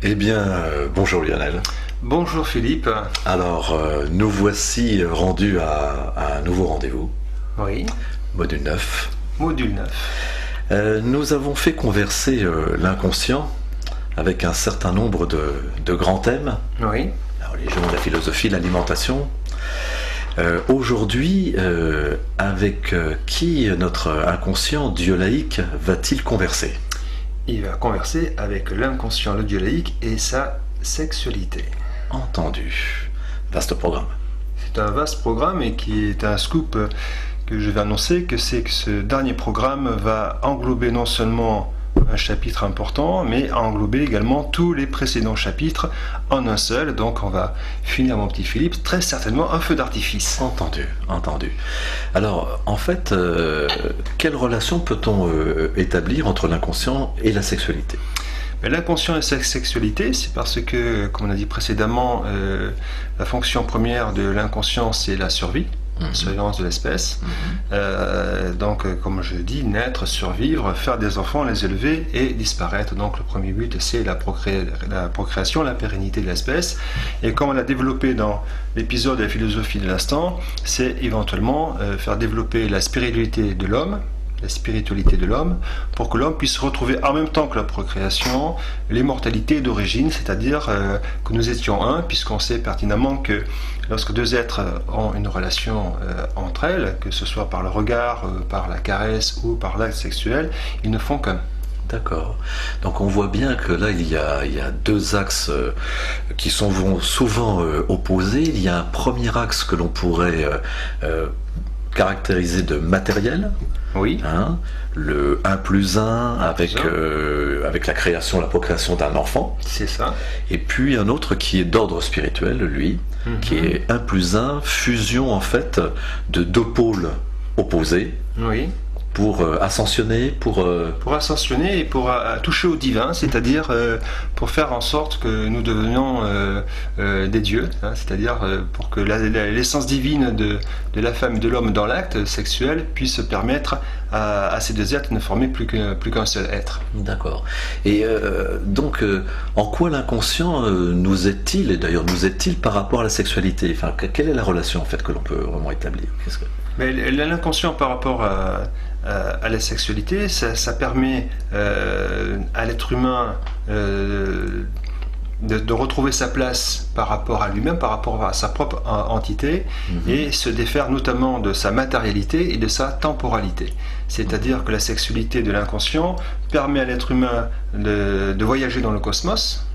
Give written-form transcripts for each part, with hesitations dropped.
Eh bien, bonjour Lionel. Bonjour Philippe. Alors, nous voici rendus à un nouveau rendez-vous, Oui, module 9. module 9. Nous avons fait converser l'inconscient avec un certain nombre de grands thèmes, Oui, la religion, la philosophie, l'alimentation. Aujourd'hui, avec qui notre inconscient diolaïque va-t-il converser? il va converser avec l'inconscient, le diolaïque et sa sexualité. Entendu. Vaste programme. C'est un vaste programme et qui est un scoop que je vais annoncer, que c'est que ce dernier programme va englober non seulement un chapitre important, mais englober également tous les précédents chapitres en un seul. Donc on va finir, mon petit Philippe, très certainement un feu d'artifice. Entendu, entendu. Alors, en fait, quelle relation peut-on établir entre l'inconscient et la sexualité? L'inconscient et sa sexualité, c'est parce que, comme on a dit précédemment, la fonction première de l'inconscient, c'est la survie, la surveillance de l'espèce. Donc, comme je dis, naître, survivre, faire des enfants, les élever et disparaître. Donc, le premier but, c'est la procréation, la pérennité de l'espèce. Et comme on l'a développé dans l'épisode de la philosophie de l'instant, c'est éventuellement faire développer la spiritualité de l'homme, pour que l'homme puisse retrouver en même temps que la procréation l'immortalité d'origine, c'est-à-dire que nous étions un, puisqu'on sait pertinemment que lorsque deux êtres ont une relation entre elles, que ce soit par le regard, par la caresse ou par l'acte sexuel, ils ne font qu'un. D'accord. Donc on voit bien que là il y a deux axes qui sont souvent opposés. Il y a un premier axe que l'on pourrait caractérisé de matériel, Oui. hein, le 1 plus 1 avec la création, la procréation d'un enfant, C'est ça. et puis un autre qui est d'ordre spirituel, lui, qui est 1 plus 1, fusion en fait de deux pôles opposés Oui. pour ascensionner, pour ascensionner et pour toucher au divin, c'est-à-dire pour faire en sorte que nous devenions des dieux, hein, c'est-à-dire pour que l'essence divine de la femme et de l'homme dans l'acte sexuel puisse permettre à ces deux êtres de ne former plus qu'un seul être. D'accord. Et donc, en quoi l'inconscient nous est-il, et d'ailleurs nous est-il par rapport à la sexualité? Enfin, quelle est la relation en fait que l'on peut vraiment établir? Mais l'inconscient par rapport à la sexualité, ça permet à l'être humain de retrouver sa place par rapport à lui-même, par rapport à sa propre entité, et se défaire notamment de sa matérialité et de sa temporalité. C'est-à-dire que la sexualité de l'inconscient permet à l'être humain de voyager dans le cosmos,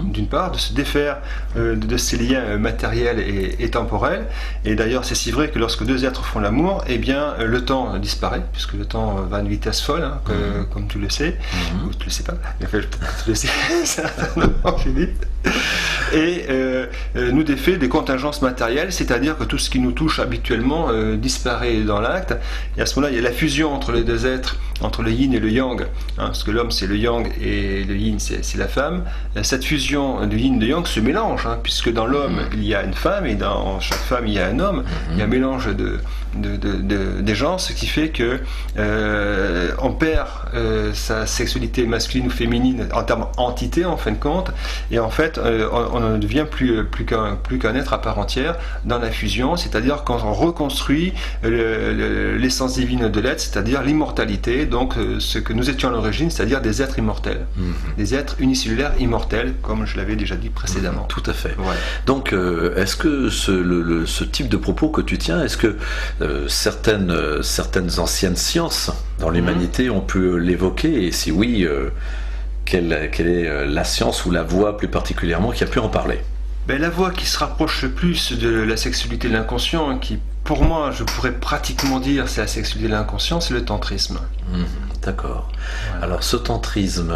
d'une part, de se défaire de ces liens matériels et temporels. Et d'ailleurs, c'est si vrai que lorsque deux êtres font l'amour, eh bien, le temps disparaît, puisque le temps va à une vitesse folle, hein, comme tu le sais, ou tu le sais pas, mais enfin, tu le sais certainement, Philippe. Et nous défait des contingences matérielles, c'est-à-dire que tout ce qui nous touche habituellement disparaît dans l'acte. Et à ce moment-là, il y a la fusion entre les deux êtres, entre le yin et le yang, hein, parce que l'homme c'est le yang et le yin c'est la femme. Cette fusion du yin et du yang se mélange, hein, puisque dans l'homme il y a une femme et dans chaque femme il y a un homme. Il y a un mélange des genres, ce qui fait que on perd sa sexualité masculine ou féminine en termes entité en fin de compte, et en fait on ne devient plus qu'un être à part entière dans la fusion, c'est-à-dire quand on reconstruit l'essence divine de l'être, c'est-à-dire l'immortalité, donc ce que nous étions à l'origine, c'est-à-dire des êtres immortels, des êtres unicellulaires immortels, comme je l'avais déjà dit précédemment. Tout à fait. Voilà. Donc, est-ce que ce type de propos que tu tiens, est-ce que certaines anciennes sciences dans l'humanité ont pu l'évoquer, et si oui, quelle est la science ou la voie plus particulièrement qui a pu en parler? Ben, la voie qui se rapproche le plus de la sexualité de l'inconscient, qui pour moi je pourrais pratiquement dire c'est la sexualité de l'inconscient, c'est le tantrisme. D'accord. Voilà. Alors ce tantrisme,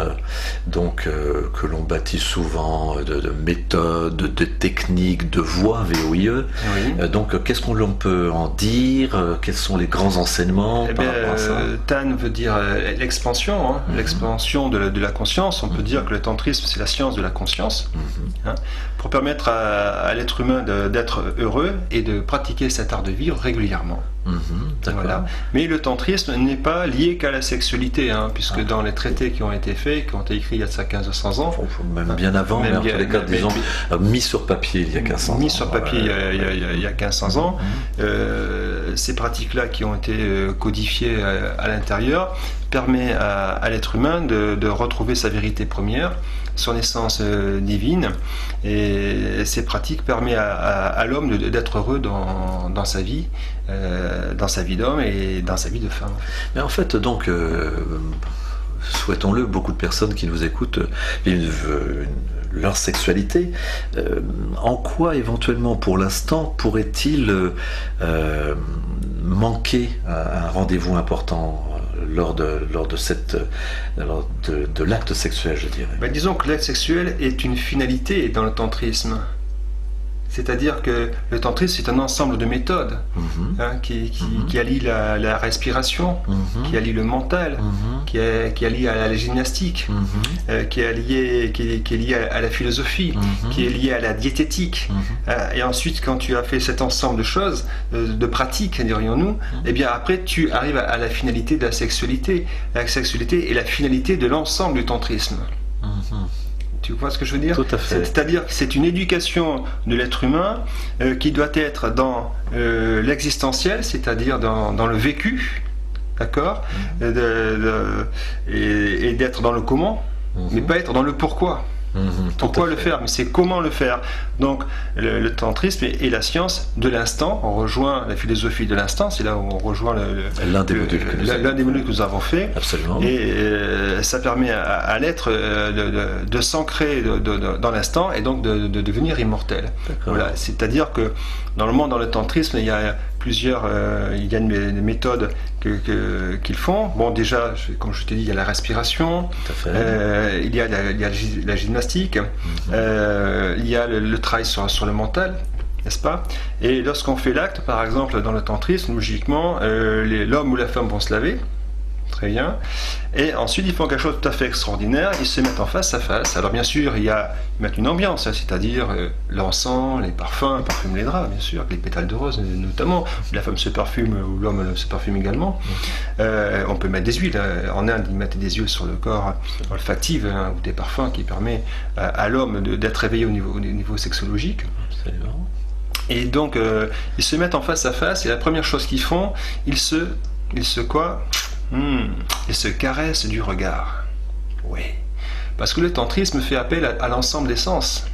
donc que l'on baptise souvent de méthode, de technique, de voie VOIE. Oui. Donc qu'est-ce qu'on peut en dire? Quels sont les grands enseignements Eh par bien, rapport à ça? Tan veut dire l'expansion, hein, l'expansion de la conscience. On peut dire que le tantrisme c'est la science de la conscience, hein, pour permettre à l'être humain d'être heureux et de pratiquer cet art de vivre régulièrement. D'accord. Voilà. Mais le tantrisme n'est pas lié qu'à la sexualité, puisque dans les traités qui ont été faits, qui ont été écrits il y a de ça 1500 ans, Même bien avant, mais en tous les cas, disons, mis sur papier il y a 1500 ans. Mis sur papier il y a 1500 ans, ces pratiques-là qui ont été codifiées à l'intérieur permet à l'être humain de retrouver sa vérité première, son essence divine, et ces pratiques permettent à l'homme d'être heureux dans sa vie d'homme et dans sa vie de femme. Mais en fait, donc, souhaitons-le, beaucoup de personnes qui nous écoutent vivent leur sexualité. En quoi, éventuellement, pour l'instant, pourrait-il manquer un rendez-vous important lors de l'acte sexuel, je dirais? Disons que l'acte sexuel est une finalité dans le tantrisme. C'est-à-dire que le tantrisme, c'est un ensemble de méthodes qui allie la respiration, qui allie le mental, qui allie à la gymnastique, qui est lié à la philosophie, qui est lié à la diététique. Et ensuite, quand tu as fait cet ensemble de choses, de pratiques, dirions-nous, et bien après, tu arrives à la finalité de la sexualité. La sexualité est la finalité de l'ensemble du tantrisme. Tu vois ce que je veux dire? Tout à fait. C'est-à-dire que c'est une éducation de l'être humain qui doit être dans l'existentiel, c'est-à-dire dans le vécu, d'accord, et d'être dans le comment, mais pas être dans le pourquoi. Pourquoi le faire? Mais c'est comment le faire. Donc le tantrisme est la science de l'instant. On rejoint la philosophie de l'instant. C'est là où on rejoint l'un des modules que nous avons fait. Absolument. Et ça permet à l'être de s'ancrer dans l'instant et donc de devenir immortel. Voilà. C'est-à-dire que normalement dans le tantrisme il y a plusieurs, il y a une méthode qu'ils font. Bon, déjà, comme je t'ai dit, il y a la respiration, il y a la gymnastique, il y a le travail sur le mental, n'est-ce pas? Et lorsqu'on fait l'acte, par exemple, dans le tantrisme, logiquement, l'homme ou la femme vont se laver. Très bien. Et ensuite, ils font quelque chose de tout à fait extraordinaire. Ils se mettent en face à face. Alors, bien sûr, ils mettent une ambiance, c'est-à-dire l'encens, les parfums, parfument les draps, bien sûr, les pétales de rose, notamment. La femme se parfume ou l'homme se parfume également. On peut mettre des huiles. En Inde, ils mettent des huiles sur le corps olfactives ou des parfums qui permettent à l'homme d'être éveillé au niveau sexologique. Absolument. Et donc, ils se mettent en face à face. Et la première chose qu'ils font, ils se quoi? Ils se caressent du regard. Oui. Parce que le tantrisme fait appel à l'ensemble des sens.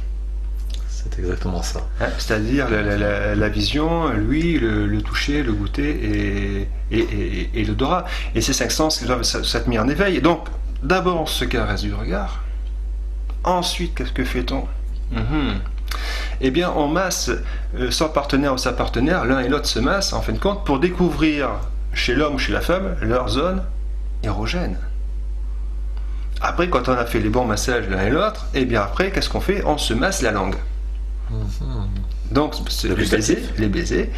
C'est exactement ça. C'est-à-dire la vision, l'ouïe, le toucher, le goûter et l'odorat. Et ces 5 sens qui doivent s'être mis en éveil. Et donc, d'abord on se caresse du regard. Ensuite, qu'est-ce que fait-on? Eh bien, on masse son partenaire ou sa partenaire, l'un et l'autre se massent, en fin de compte, pour découvrir chez l'homme ou chez la femme, leur zone érogène. Après, quand on a fait les bons massages l'un et l'autre, et bien après, qu'est-ce qu'on fait? On se masse la langue. Donc, les baisers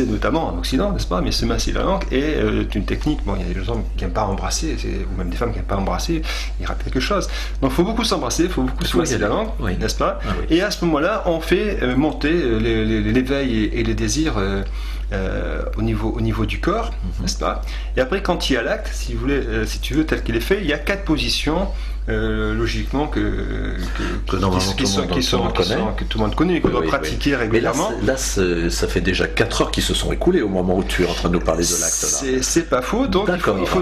notamment en Occident, n'est-ce pas? Mais se masser la langue est une technique. Bon, il y a des gens qui n'aiment pas embrasser, ou même des femmes qui n'aiment pas embrasser, il rate quelque chose. Donc, il faut beaucoup s'embrasser, il faut beaucoup se masser la langue, n'est-ce pas? Et à ce moment-là, on fait monter l'éveil et les désirs au niveau du corps, n'est-ce pas? Et après, quand il y a l'acte, si tu veux, tel qu'il est fait, il y a 4 positions. Logiquement que tout le monde connaît, que l'on doit pratiquer régulièrement. Mais là, ça fait déjà 4 heures qui se sont écoulées au moment où tu es en train de nous parler de l'acte. C'est pas faux, donc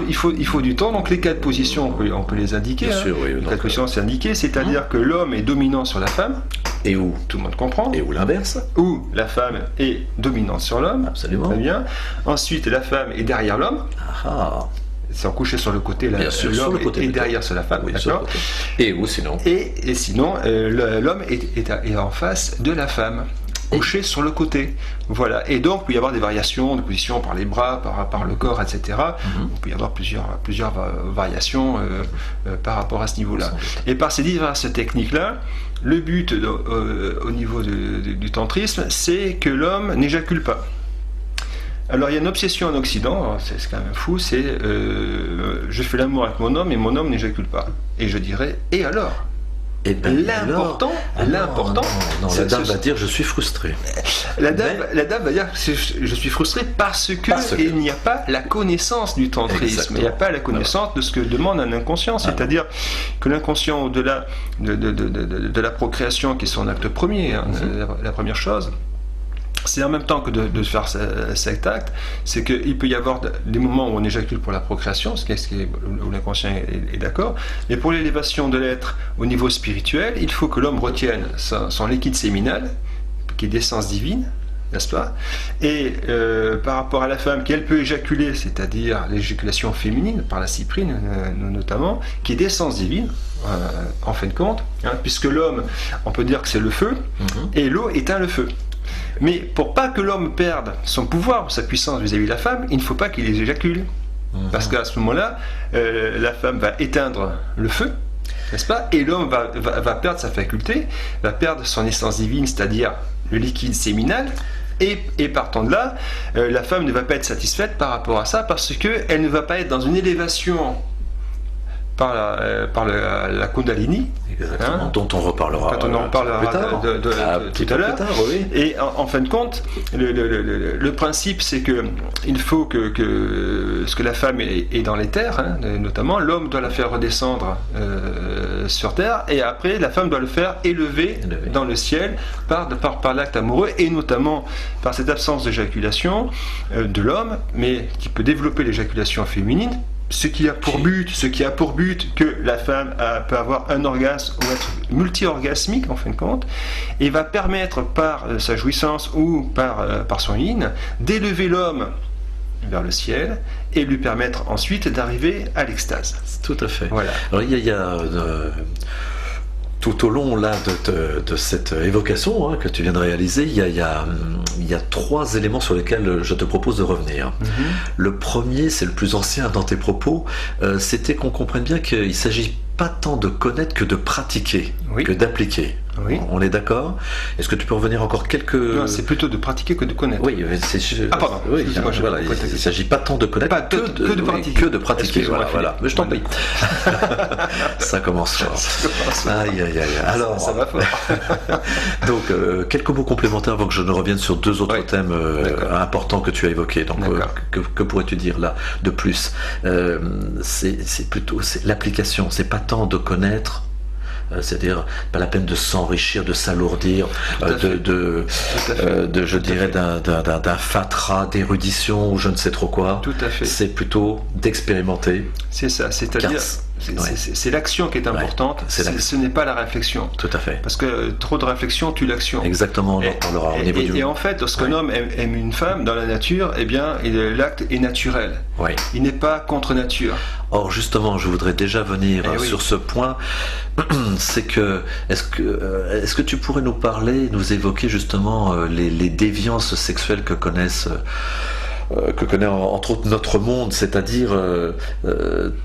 il faut du temps. Donc les 4 positions, on peut les indiquer. Bien sûr, les 4 positions, c'est indiqué, c'est-à-dire que l'homme est dominant sur la femme. Et où tout le monde comprend. Et où l'inverse. Où la femme est dominante sur l'homme. Absolument. Très bien. Ensuite, la femme est derrière l'homme. C'est couché sur le côté, l'homme est derrière sur la femme, oui, d'accord. Et où sinon? Et sinon, l'homme est en face de la femme, couché sur le côté. Voilà. Et donc, il peut y avoir des variations de position par les bras, par le corps, etc. Il peut y avoir plusieurs variations par rapport à ce niveau-là. Et par ces diverses techniques-là, le but au niveau du tantrisme, c'est que l'homme n'éjacule pas. Alors il y a une obsession en Occident, c'est quand même fou, je fais l'amour avec mon homme et mon homme n'éjacule pas. Et je dirais, et alors? Et ben, l'important, non, la dame va dire je suis frustré. La dame va dire je suis frustré parce que il n'y a pas la connaissance du tantrisme. Exactement. Il n'y a pas la connaissance de ce que demande un inconscient. C'est-à-dire que l'inconscient, au-delà de la procréation, qui est son acte premier, la première chose, c'est en même temps que de faire cet acte, c'est qu'il peut y avoir des moments où on éjacule pour la procréation, où l'inconscient est d'accord, mais pour l'élévation de l'être au niveau spirituel, il faut que l'homme retienne son liquide séminal, qui est d'essence divine, n'est-ce pas? Et par rapport à la femme, qu'elle peut éjaculer, c'est-à-dire l'éjaculation féminine, par la cyprine notamment, qui est d'essence divine, en fin de compte, puisque l'homme, on peut dire que c'est le feu, et l'eau éteint le feu. Mais pour pas que l'homme perde son pouvoir, sa puissance vis-à-vis de la femme, il ne faut pas qu'il les éjacule. Parce qu'à ce moment-là, la femme va éteindre le feu, n'est-ce pas? Et l'homme va perdre sa faculté, va perdre son essence divine, c'est-à-dire le liquide séminal. Et partant de là, la femme ne va pas être satisfaite par rapport à ça, parce qu'elle ne va pas être dans une élévation par la Kundalini, dont on reparlera, quand on en reparlera tout à l'heure. Oui. Et en fin de compte, le principe, c'est que il faut que ce que la femme est dans les terres, notamment, l'homme doit la faire redescendre sur terre, et après la femme doit le faire élever dans le ciel par l'acte amoureux, et notamment par cette absence d'éjaculation de l'homme, mais qui peut développer l'éjaculation féminine. Ce qui a pour but que la femme peut avoir un orgasme ou être multi-orgasmique en fin de compte, et va permettre par sa jouissance ou par son yin d'élever l'homme vers le ciel et lui permettre ensuite d'arriver à l'extase. Tout à fait. Voilà. Alors il y a tout au long là de cette évocation que tu viens de réaliser, il y a 3 éléments sur lesquels je te propose de revenir. Le premier, c'est le plus ancien dans tes propos, c'était qu'on comprenne bien qu'il ne s'agit pas tant de connaître que de pratiquer, que d'appliquer. Oui. On est d'accord? Est-ce que tu peux revenir encore quelques... Non, c'est plutôt de pratiquer que de connaître. Oui, pardon. Oui, voilà, il ne s'agit pas tant de connaître que de pratiquer. Que de pratiquer. Voilà. Mais je t'en prie. Ça commence fort. Aïe. Alors, ça va fort. Donc, quelques mots complémentaires avant que je ne revienne sur 2 autres thèmes importants que tu as évoqués. Donc, que pourrais-tu dire là de plus? C'est plutôt l'application. C'est pas tant de connaître. C'est-à-dire pas la peine de s'enrichir, de s'alourdir, je dirais d'un fatras d'érudition ou je ne sais trop quoi. Tout à fait. C'est plutôt d'expérimenter. C'est ça, c'est-à-dire c'est l'action qui est importante, ce n'est pas la réflexion. Tout à fait. Parce que trop de réflexion tue l'action. Exactement, on en parlera au niveau du... Et en fait, lorsqu'un homme aime une femme dans la nature, eh bien, l'acte est naturel. Oui. Il n'est pas contre nature. Or, justement, je voudrais déjà venir sur ce point. C'est que, est-ce que tu pourrais nous parler, nous évoquer justement les déviances sexuelles que connaît entre autres notre monde, c'est-à-dire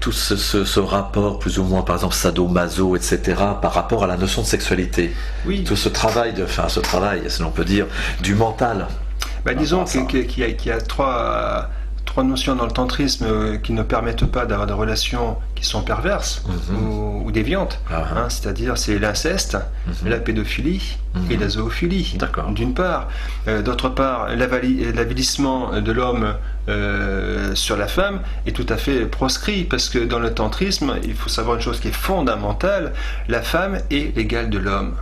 tout ce rapport plus ou moins, par exemple sadomaso, etc., par rapport à la notion de sexualité. Oui. Tout ce travail, si l'on peut dire, du mental. Disons qu'il y a trois notions dans le tantrisme qui ne permettent pas d'avoir des relations qui sont perverses ou déviantes. C'est-à-dire c'est l'inceste, la pédophilie et la zoophilie, d'une part. D'autre part, l'avilissement de l'homme sur la femme est tout à fait proscrit, parce que dans le tantrisme, il faut savoir une chose qui est fondamentale: la femme est l'égale de l'homme.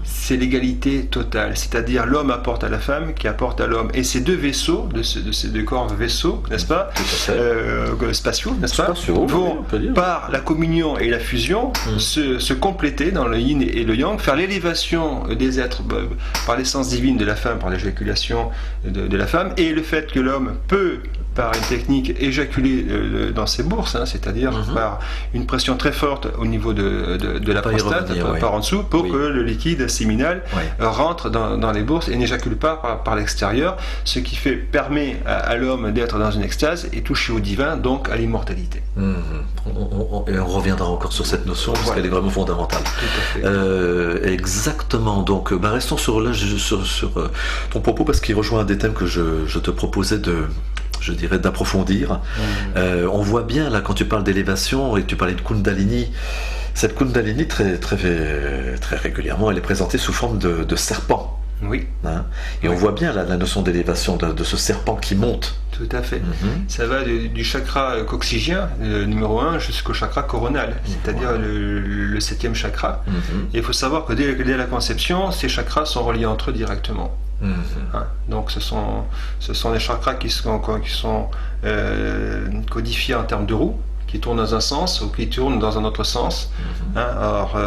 C'est l'égalité totale, c'est-à-dire l'homme apporte à la femme qui apporte à l'homme, et ces 2 vaisseaux, de ces 2 corps vaisseaux, n'est-ce pas, spatiaux, n'est-ce pas, vont par la communion et la fusion se compléter dans le yin et le yang, faire l'élévation des êtres par l'essence divine de la femme, par l'éjaculation de la femme, et le fait que l'homme peut, par une technique, éjaculer dans ses bourses, c'est-à-dire par une pression très forte au niveau de la prostate, par en dessous, pour que le liquide séminal rentre dans les bourses et n'éjacule pas par l'extérieur, ce qui permet à l'homme d'être dans une extase et toucher au divin, donc à l'immortalité. On reviendra encore sur cette notion, parce qu'elle est vraiment fondamentale. Tout à fait. Exactement. Donc, restons sur ton propos, parce qu'il rejoint un des thèmes que je te proposais je dirais, d'approfondir. On voit bien, là, quand tu parles d'élévation et que tu parlais de Kundalini, cette Kundalini, très régulièrement, elle est présentée sous forme de serpent. Oui. Hein, et on voit bien la notion d'élévation de ce serpent qui monte. Tout à fait. Ça va du chakra coccygien, numéro 1, jusqu'au chakra coronal, c'est-à-dire le 7e chakra. Et il faut savoir que dès la conception, ces chakras sont reliés entre eux directement. Hein, donc ce sont des chakras qui sont codifiés en termes de roues, qui tournent dans un sens ou qui tournent dans un autre sens. Hein, alors,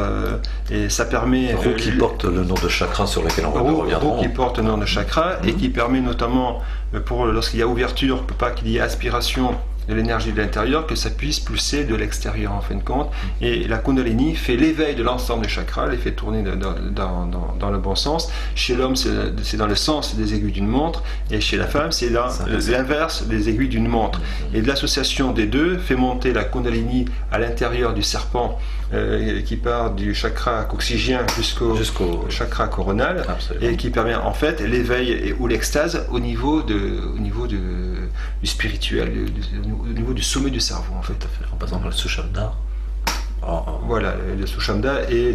et ça permet... Roue qui porte le nom de chakra sur lequel on reviendra. Roue qui porte le nom de chakra et qui permet notamment, lorsqu'il y a ouverture, pour pas qu'il y ait aspiration de l'énergie de l'intérieur, que ça puisse pousser de l'extérieur en fin de compte. Et la Kundalini fait l'éveil de l'ensemble des chakras, les fait tourner dans le bon sens. Chez l'homme, c'est dans le sens des aiguilles d'une montre, et chez la femme, c'est dans l'inverse des aiguilles d'une montre. Et de l'association des deux fait monter la Kundalini à l'intérieur du serpent qui part du chakra coccygien jusqu'au chakra coronal. Absolument. Et qui permet en fait l'éveil ou l'extase au niveau du spirituel, au niveau du sommet du cerveau en fait. Tout à fait. En passant par le Sushumna. Voilà, le Sushumna et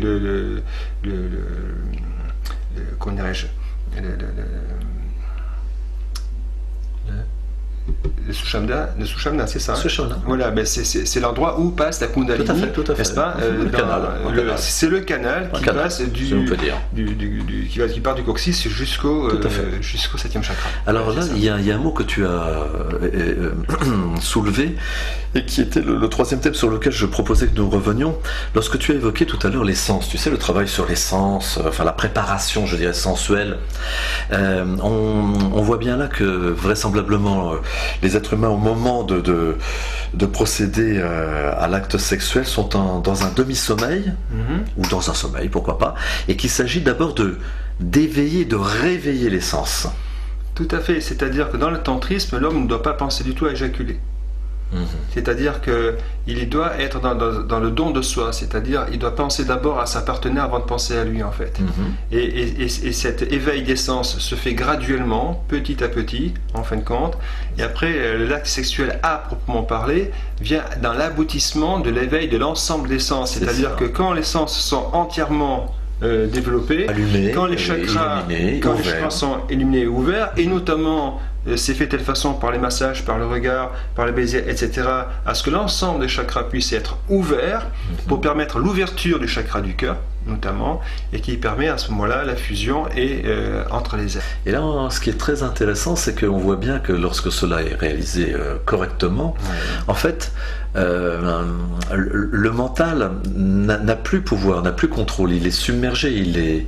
comment dirais-je, le Sushumna, c'est ça. Sushumna. Voilà, ben c'est l'endroit où passe la Kundalini. Tout à fait. N'est-ce pas Le canal. C'est le canal qui passe qui part du coccyx jusqu'au 7e chakra. Alors là, il y a un mot que tu as soulevé et qui était le troisième thème sur lequel je proposais que nous revenions. Lorsque tu as évoqué tout à l'heure les sens, tu sais, le travail sur les sens, enfin la préparation, je dirais, sensuelle, on voit bien là que vraisemblablement les êtres humains au moment de procéder à l'acte sexuel sont dans un demi-sommeil, ou dans un sommeil, pourquoi pas, et qu'il s'agit d'abord d'éveiller, de réveiller les sens. Tout à fait, c'est-à-dire que dans le tantrisme, l'homme ne doit pas penser du tout à éjaculer. C'est-à-dire qu'il doit être dans le don de soi, c'est-à-dire il doit penser d'abord à sa partenaire avant de penser à lui en fait. Et cet éveil des sens se fait graduellement, petit à petit, en fin de compte, et après l'acte sexuel à proprement parler vient dans l'aboutissement de l'éveil de l'ensemble des sens, c'est-à-dire que quand les sens sont entièrement développés, allumés, quand les chakras sont illuminés et ouverts, et notamment c'est fait de telle façon par les massages, par le regard, par les baisers, etc., à ce que l'ensemble des chakras puissent être ouverts pour permettre l'ouverture du chakra du cœur, notamment, et qui permet à ce moment-là la fusion entre les êtres. Et là, ce qui est très intéressant, c'est qu'on voit bien que lorsque cela est réalisé correctement, en fait, le mental n'a plus pouvoir, n'a plus contrôle, il est submergé, il est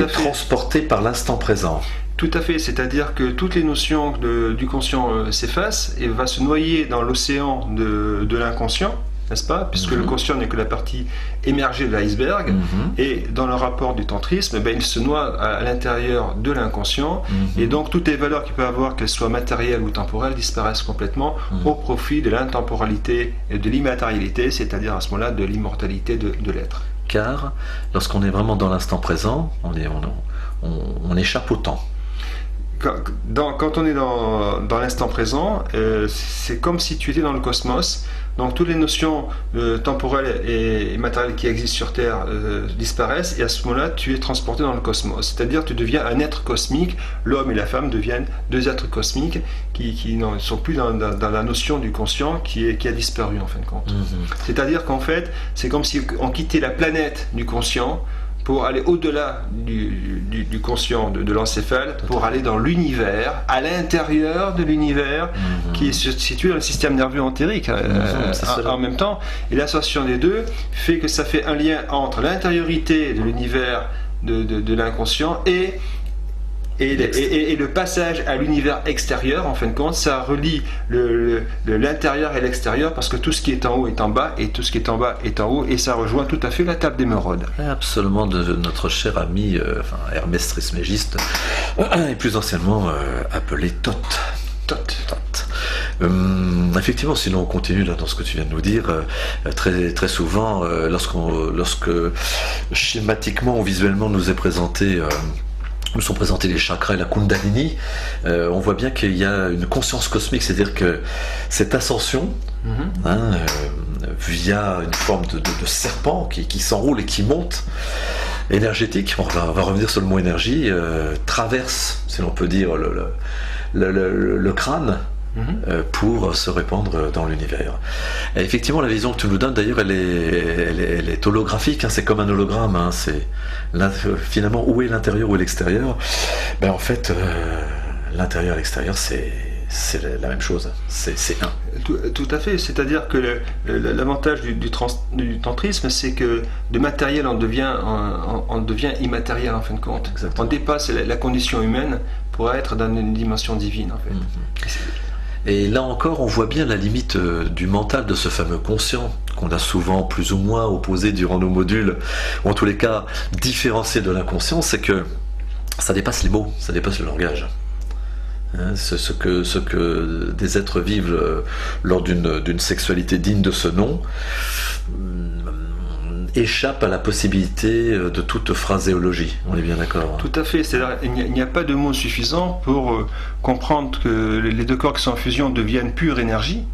transporté par l'instant présent. Tout à fait, c'est-à-dire que toutes les notions du conscient s'effacent et va se noyer dans l'océan de l'inconscient, n'est-ce pas? Puisque le conscient n'est que la partie émergée de l'iceberg, et dans le rapport du tantrisme, il se noie à l'intérieur de l'inconscient, et donc toutes les valeurs qu'il peut avoir, qu'elles soient matérielles ou temporelles, disparaissent complètement au profit de l'intemporalité et de l'immatérialité, c'est-à-dire à ce moment-là de l'immortalité de l'être. Car lorsqu'on est vraiment dans l'instant présent, on échappe au temps. Quand on est dans l'instant présent, c'est comme si tu étais dans le cosmos. Donc toutes les notions temporelles et matérielles qui existent sur Terre disparaissent, et à ce moment-là, tu es transporté dans le cosmos. C'est-à-dire tu deviens un être cosmique. L'homme et la femme deviennent deux êtres cosmiques qui ne sont plus dans la notion du conscient qui a disparu en fin de compte. C'est-à-dire qu'en fait, c'est comme si on quittait la planète du conscient pour aller au-delà du conscient, de l'encéphale, pour aller dans l'univers, à l'intérieur de l'univers, qui est situé dans le système nerveux entérique en même temps. Et l'association des deux fait que ça fait un lien entre l'intériorité de l'univers de l'inconscient et le passage à l'univers extérieur. En fin de compte, ça relie l'intérieur et l'extérieur, parce que tout ce qui est en haut est en bas, et tout ce qui est en bas est en haut, et ça rejoint tout à fait la table d'émeraude. Absolument, de notre cher ami Hermès Trismégiste, et plus anciennement appelé Thoth. Effectivement, sinon on continue là dans ce que tu viens de nous dire. Très, très souvent, lorsque schématiquement ou visuellement nous est présenté où sont présentés les chakras et la Kundalini, on voit bien qu'il y a une conscience cosmique, c'est-à-dire que cette ascension, via une forme de serpent qui s'enroule et qui monte, énergétique, on va revenir sur le mot énergie, traverse, si l'on peut dire, le crâne, pour se répandre dans l'univers. Et effectivement, la vision que tu nous donnes, d'ailleurs, elle est holographique, c'est comme un hologramme, c'est finalement où est l'intérieur, où est l'extérieur. En fait, l'intérieur et l'extérieur, c'est la même chose, c'est un. Tout à fait, c'est-à-dire que l'avantage du tantrisme, c'est que de matériel on devient immatériel en fin de compte. Exactement. On dépasse la condition humaine pour être dans une dimension divine en fait. Et là encore, on voit bien la limite du mental, de ce fameux conscient qu'on a souvent plus ou moins opposé durant nos modules, ou en tous les cas différencié de l'inconscient, c'est que ça dépasse les mots, ça dépasse le langage. Ce que des êtres vivent lors d'une sexualité digne de ce nom échappe à la possibilité de toute phraséologie. On est bien d'accord. Tout à fait, c'est-à-dire il n'y a pas de mots suffisants pour comprendre que les deux corps qui sont en fusion deviennent pure énergie.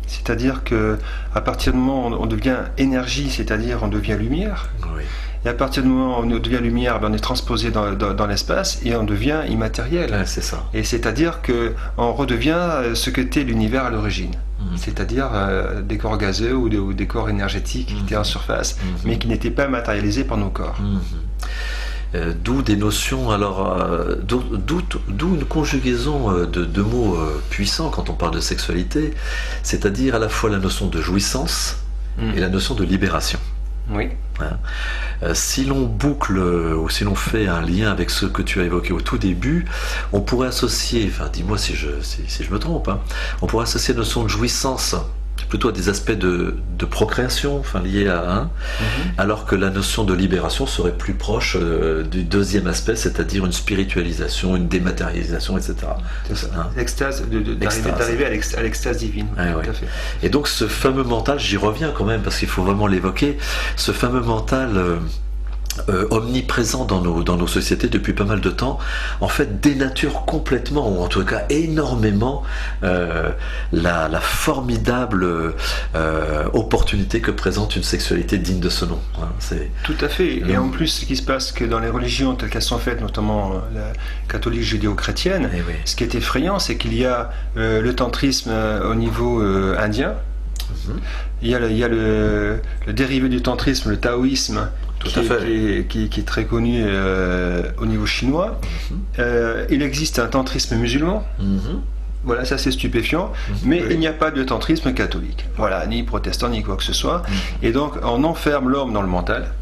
C'est-à-dire qu'à partir du moment où on devient énergie, c'est-à-dire on devient lumière. Oui. Et à partir du moment où on devient lumière, on est transposé dans l'espace et on devient immatériel. Ouais, c'est ça. Et c'est-à-dire qu'on redevient ce qu'était l'univers à l'origine. C'est-à-dire des corps gazeux ou des corps énergétiques qui étaient en surface, mais qui n'étaient pas matérialisés par nos corps. D'où des notions, d'où une conjugaison de mots puissants quand on parle de sexualité, c'est-à-dire à la fois la notion de jouissance et la notion de libération. Oui. Si l'on boucle ou si l'on fait un lien avec ce que tu as évoqué au tout début, on pourrait associer, dis-moi si je me trompe, on pourrait associer la notion de jouissance plutôt à des aspects de procréation, liés à alors que la notion de libération serait plus proche du deuxième aspect, c'est-à-dire une spiritualisation, une dématérialisation, etc. C'est ça. L'extase, d'arriver à l'extase divine. Tout à fait. Et donc ce fameux mental, j'y reviens quand même parce qu'il faut vraiment l'évoquer, ce fameux mental omniprésent dans nos sociétés depuis pas mal de temps, en fait dénature complètement, ou en tout cas énormément, la formidable opportunité que présente une sexualité digne de ce nom. Tout à fait. Et en plus, ce qui se passe, c'est que dans les religions telles qu'elles sont faites, notamment la catholique judéo-chrétienne, ce qui est effrayant, c'est qu'il y a le tantrisme au niveau indien. Il y a le dérivé du tantrisme, le taoïsme, qui est très connu au niveau chinois. Il existe un tantrisme musulman. Voilà, ça c'est stupéfiant, mais il n'y a pas de tantrisme catholique. Voilà, ni protestant, ni quoi que ce soit. Et donc, on enferme l'homme dans le mental.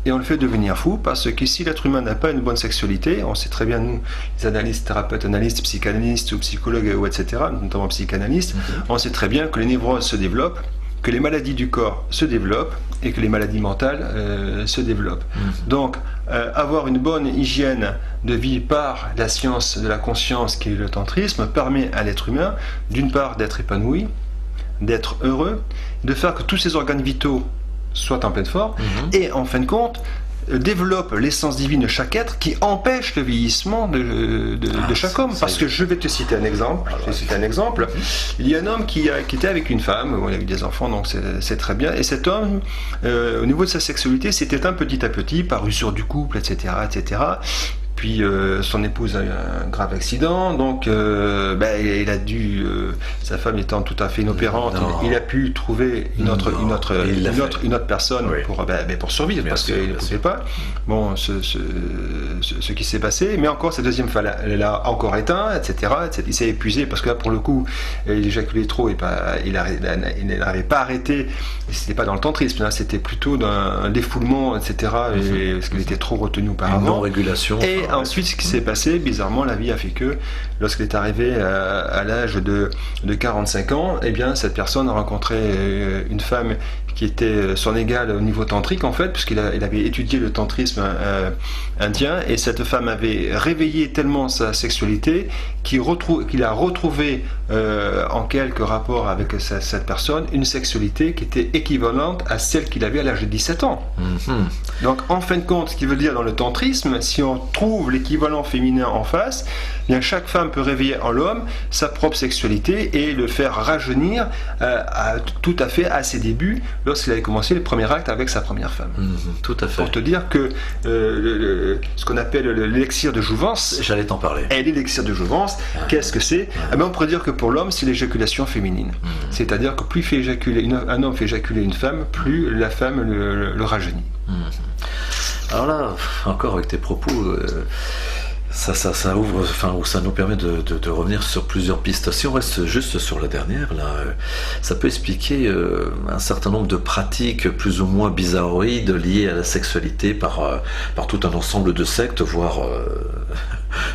Et on le fait devenir fou, parce que si l'être humain n'a pas une bonne sexualité, on sait très bien, nous, les analystes, thérapeutes, analystes, psychanalystes ou psychologues, ou etc., notamment psychanalystes, on sait très bien que les névroses se développent, que les maladies du corps se développent et que les maladies mentales se développent. Donc, avoir une bonne hygiène de vie par la science de la conscience qui est le tantrisme permet à l'être humain, d'une part, d'être épanoui, d'être heureux, de faire que tous ses organes vitaux soient en pleine forme, et en fin de compte, développe l'essence divine de chaque être qui empêche le vieillissement de chaque homme. Parce que je vais te citer un exemple. Il y a un homme qui était avec une femme, où il a eu des enfants, donc c'est très bien. Et cet homme, au niveau de sa sexualité, s'est éteint petit à petit par usure du couple, etc., etc. Puis son épouse a eu un grave accident, donc il a dû, sa femme étant tout à fait inopérante, il a pu trouver une autre personne pour survivre, parce qu'il ne pouvait pas. Bon, ce qui s'est passé, mais encore cette deuxième fois, elle a encore éteint, etc. Il s'est épuisé, parce que là, pour le coup, il éjaculait trop, et il n'avait pas arrêté. C'était pas dans le tantrisme, là, c'était plutôt d'un défoulement, etc. Parce qu'il était trop retenu auparavant. Une non-régulation. Et ensuite, ce qui s'est passé, bizarrement, la vie a fait que, lorsqu'il est arrivé à l'âge de 45 ans, eh bien, cette personne a rencontré une femme qui était son égal au niveau tantrique en fait, puisqu'il avait étudié le tantrisme indien, et cette femme avait réveillé tellement sa sexualité qu'il a retrouvé en quelques rapports avec cette personne une sexualité qui était équivalente à celle qu'il avait à l'âge de 17 ans. Mm-hmm. Donc en fin de compte, ce qui veut dire dans le tantrisme, si on trouve l'équivalent féminin en face, bien chaque femme peut réveiller en l'homme sa propre sexualité et le faire rajeunir tout à fait à ses débuts, lorsqu'il avait commencé le premier acte avec sa première femme. Tout à fait. Pour te dire que ce qu'on appelle l'élixir de jouvence, j'allais t'en parler. Et l'élixir de jouvence, qu'est-ce que c'est? On pourrait dire que pour l'homme, c'est l'éjaculation féminine. C'est-à-dire que plus un homme fait éjaculer une femme, plus la femme le rajeunit. Alors là, encore avec tes propos, ça ouvre, enfin, ça nous permet de revenir sur plusieurs pistes. Si on reste juste sur la dernière, là, ça peut expliquer un certain nombre de pratiques plus ou moins bizarroïdes liées à la sexualité par tout un ensemble de sectes, voire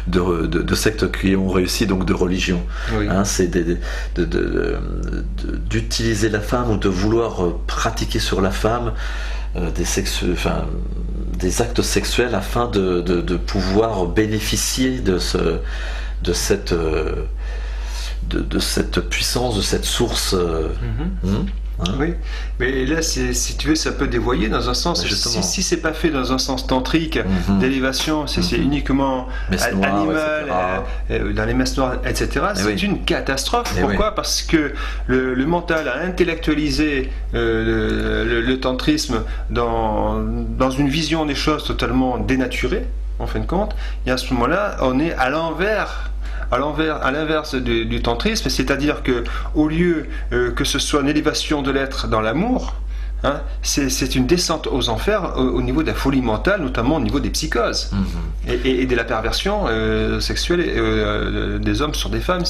de sectes qui ont réussi, donc de religions. Oui. Hein, c'est d'utiliser la femme ou de vouloir pratiquer sur la femme des actes sexuels afin de pouvoir bénéficier de cette puissance, de cette source. Oui, mais là, si tu veux, ça peut dévoyer dans un sens. Si c'est pas fait dans un sens tantrique, d'élévation, c'est uniquement animal, dans les messes noires, etc., c'est une catastrophe. Pourquoi? Parce que le mental a intellectualisé le tantrisme dans une vision des choses totalement dénaturée, en fin de compte, et à ce moment-là, on est à l'inverse du tantrisme, c'est-à-dire que au lieu que ce soit une élévation de l'être dans l'amour, hein, c'est une descente aux enfers au niveau de la folie mentale, notamment au niveau des psychoses et de la perversion sexuelle des hommes sur des femmes,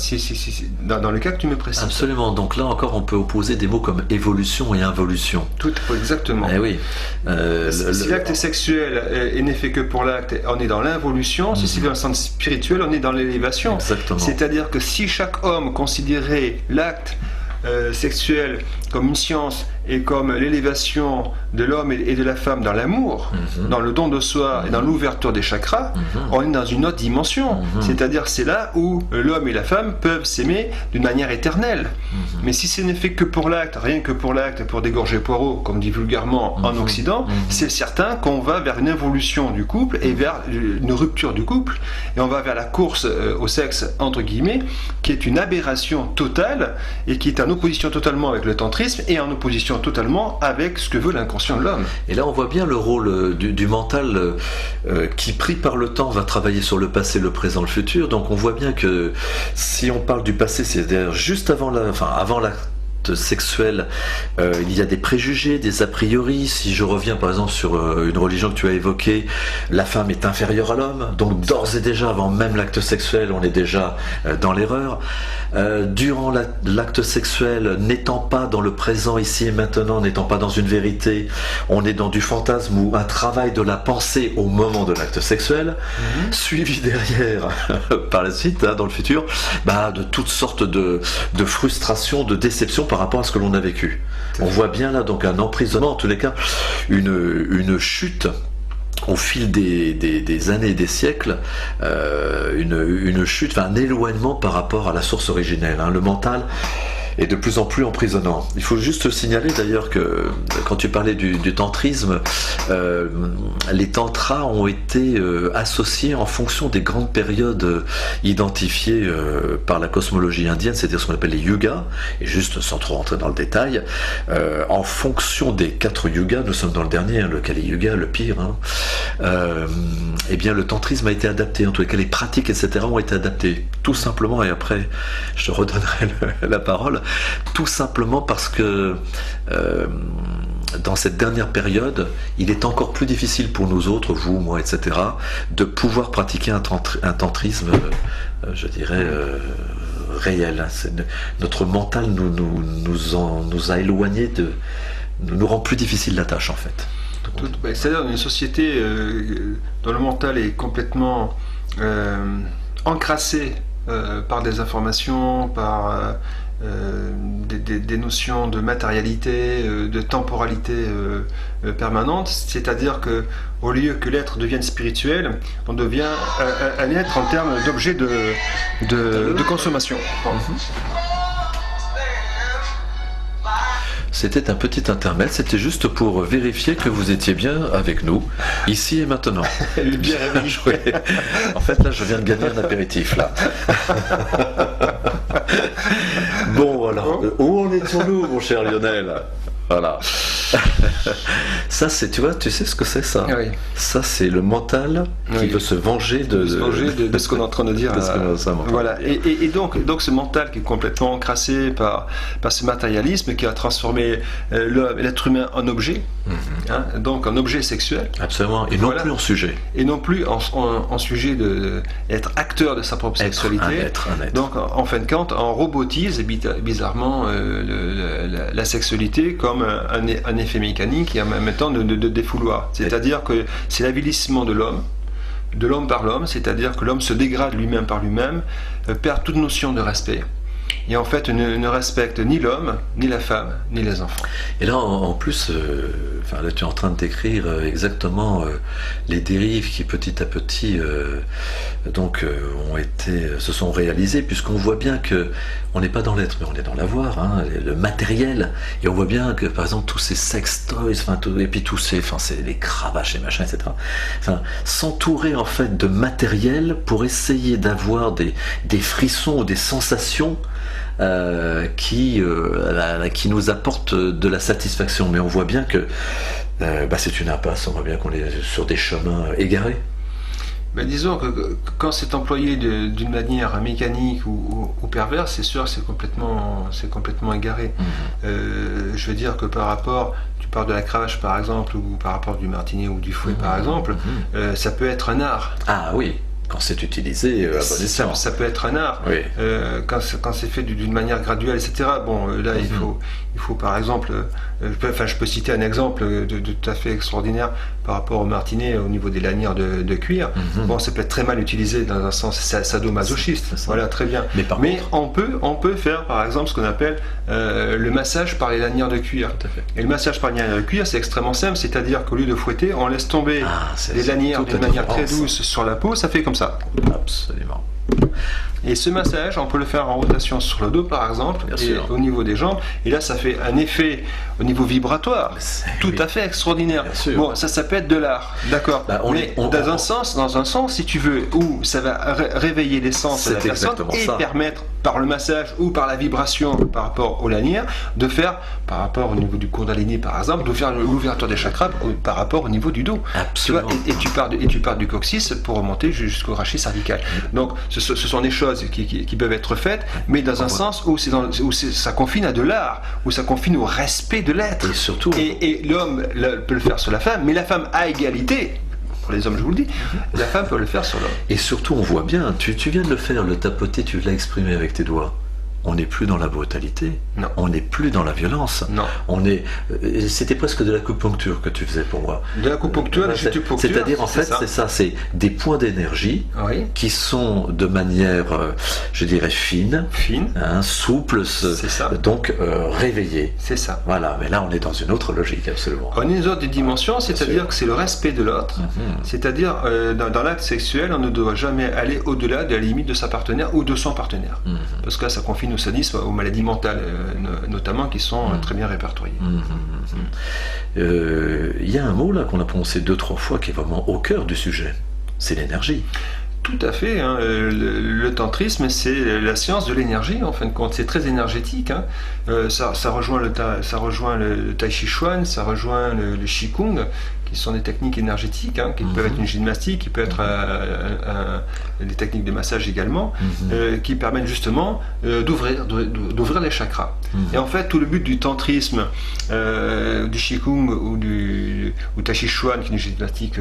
dans le cas que tu me précises. Absolument, donc là encore on peut opposer des mots comme évolution et involution. Tout, exactement. Eh oui. Si l'acte sexuel n'est fait que pour l'acte, on est dans l'involution. Si c'est dans le sens spirituel, on est dans l'élévation. Exactement. C'est-à-dire que si chaque homme considérait l'acte sexuel comme une science et comme l'élévation de l'homme et de la femme dans l'amour, dans le don de soi et dans l'ouverture des chakras, on est dans une autre dimension. C'est-à-dire c'est là où l'homme et la femme peuvent s'aimer d'une manière éternelle. Mais si ce n'est fait que pour l'acte, rien que pour l'acte, pour dégorger poireaux, comme dit vulgairement en Occident, c'est certain qu'on va vers une involution du couple et vers une rupture du couple, et on va vers la course au sexe, entre guillemets, qui est une aberration totale et qui est en opposition totalement avec le tantrisme et en opposition totalement avec ce que veut l'inconscient de l'homme. Et là on voit bien le rôle du mental qui, pris par le temps, va travailler sur le passé, le présent, le futur. Donc on voit bien que si on parle du passé, c'est-à-dire juste avant l'acte sexuel, il y a des préjugés, des a priori. Si je reviens par exemple sur une religion que tu as évoquée, la femme est inférieure à l'homme, donc d'ores et déjà avant même l'acte sexuel on est déjà dans l'erreur. Durant l'acte sexuel, n'étant pas dans le présent ici et maintenant, n'étant pas dans une vérité, on est dans du fantasme ou un travail de la pensée au moment de l'acte sexuel, suivi derrière par la suite, dans le futur, de toutes sortes de frustrations, de déceptions par rapport à ce que l'on a vécu. On voit bien là donc un emprisonnement, en tous les cas une chute au fil des années et des siècles, une chute, un éloignement par rapport à la source originelle. Le mental est de plus en plus emprisonnant. Il faut juste signaler d'ailleurs que quand tu parlais du tantrisme, les tantras ont été associés en fonction des grandes périodes identifiées par la cosmologie indienne, c'est-à-dire ce qu'on appelle les yugas, et juste sans trop rentrer dans le détail, en fonction des 4 yugas, nous sommes dans le dernier, le Kali Yuga, le pire, eh bien le tantrisme a été adapté, en tous les cas les pratiques, etc. ont été adaptées, tout simplement, et après je te redonnerai la parole, tout simplement parce que dans cette dernière période, il est encore plus difficile pour nous autres, vous, moi, etc., de pouvoir pratiquer un tantrisme, je dirais, réel. Notre mental nous a éloignés nous rend plus difficile la tâche, en fait. C'est-à-dire une société dont le mental est complètement encrassé par des informations, par des notions de matérialité, de temporalité permanente, c'est-à-dire que au lieu que l'être devienne spirituel, on devient un être en termes d'objet de consommation. C'était un petit intermède, c'était juste pour vérifier que vous étiez bien avec nous, ici et maintenant. Bien joué. En fait, là, je viens de gagner un apéritif, là. Bon, alors, où en étions-nous, mon cher Lionel? Voilà. Ça, c'est, tu sais ce que c'est ça? Oui. Ça, c'est le mental qui veut se venger de ce qu'on est en train de dire. Voilà. Et donc ce mental qui est complètement encrassé par ce matérialisme qui a transformé l'être humain en objet, donc en objet sexuel. Absolument. Et non plus en sujet. Et non plus en sujet d'être acteur de sa propre sexualité. Un être. Donc, en fin de compte, on robotise bizarrement la sexualité comme un effet mécanique et en même temps de défouloir. C'est-à-dire que c'est l'avilissement de l'homme par l'homme, c'est-à-dire que l'homme se dégrade lui-même par lui-même, perd toute notion de respect. Et en fait, ne respecte ni l'homme, ni la femme, ni les enfants. Et là, en plus, là, tu es en train de décrire exactement les dérives qui, petit à petit, se sont réalisées, puisqu'on voit bien que on n'est pas dans l'être, mais on est dans l'avoir, le matériel. Et on voit bien que, par exemple, tous ces sex toys, et puis tous c'est les cravaches et machins, etc. S'entourer en fait de matériel pour essayer d'avoir des frissons ou des sensations qui nous apporte de la satisfaction, mais on voit bien que c'est une impasse, on voit bien qu'on est sur des chemins égarés. Ben disons que quand c'est employé d'une manière mécanique ou perverse, c'est sûr que c'est complètement égaré. Je veux dire que par rapport, tu parles de la cravache par exemple, ou par rapport du martinet ou du fouet par exemple, ça peut être un art. Ah oui. Quand c'est utilisé à bon escient. Ça peut être un art, oui. Quand c'est fait d'une manière graduelle, etc. Bon, là, il faut par exemple, je peux citer un exemple de tout à fait extraordinaire par rapport au martinet au niveau des lanières de cuir. Bon, ça peut être très mal utilisé dans un sens sadomasochiste. Voilà, très bien. Mais on peut faire par exemple ce qu'on appelle le massage par les lanières de cuir. Tout à fait. Et le massage par les lanières de cuir, c'est extrêmement simple, c'est-à-dire qu'au lieu de fouetter, on laisse tomber les lanières d'une manière très douce sur la peau, ça fait comme ça. Absolument. Et ce massage, on peut le faire en rotation sur le dos par exemple, au niveau des jambes, et là ça fait un effet au niveau vibratoire tout à fait extraordinaire. Bon, ça peut être de l'art, d'accord. Dans un sens, si tu veux, où ça va réveiller l'essence de la personne et permettre par le massage ou par la vibration par rapport aux lanières de faire, par rapport au niveau du Kundalini par exemple, de faire l'ouverture des chakras par rapport au niveau du dos. Absolument. Tu vois, et tu pars du coccyx pour remonter jusqu'au rachis cervical. Donc ce sont des choses qui peuvent être faites, mais dans un sens où ça confine à de l'art, où ça confine au respect de l'être. Et surtout, et l'homme peut le faire sur la femme, mais la femme à égalité. Pour les hommes, je vous le dis, la femme peut le faire sur l'homme. Et surtout, on voit bien, tu viens de le faire, le tapoter, tu l'as exprimé avec tes doigts. On n'est plus dans la brutalité, non. On n'est plus dans la violence. Non. C'était presque de l'acupuncture que tu faisais pour moi. De l'acupuncture, c'est-à-dire en fait, c'est des points d'énergie qui sont de manière, je dirais, fine, souple, donc réveillée. C'est ça. Voilà, mais là on est dans une autre logique, absolument. On est dans une autre dimension, c'est-à-dire que c'est le respect de l'autre. C'est-à-dire, dans l'acte sexuel, on ne doit jamais aller au-delà de la limite de sa partenaire ou de son partenaire. Parce que là, ça confine au sadisme, aux maladies mentales, notamment, qui sont très bien répertoriées. Il y a un mot là qu'on a prononcé 2-3 fois qui est vraiment au cœur du sujet, c'est l'énergie. Tout à fait. Le tantrisme, c'est la science de l'énergie, en fin de compte. C'est très énergétique. Ça rejoint le tai chi chuan, ça rejoint le qigong, qui sont des techniques énergétiques, qui peuvent être une gymnastique, qui peuvent être des techniques de massage également, qui permettent justement d'ouvrir les chakras. Et en fait, tout le but du tantrisme, du qigong ou tai chi chuan, qui est une gymnastique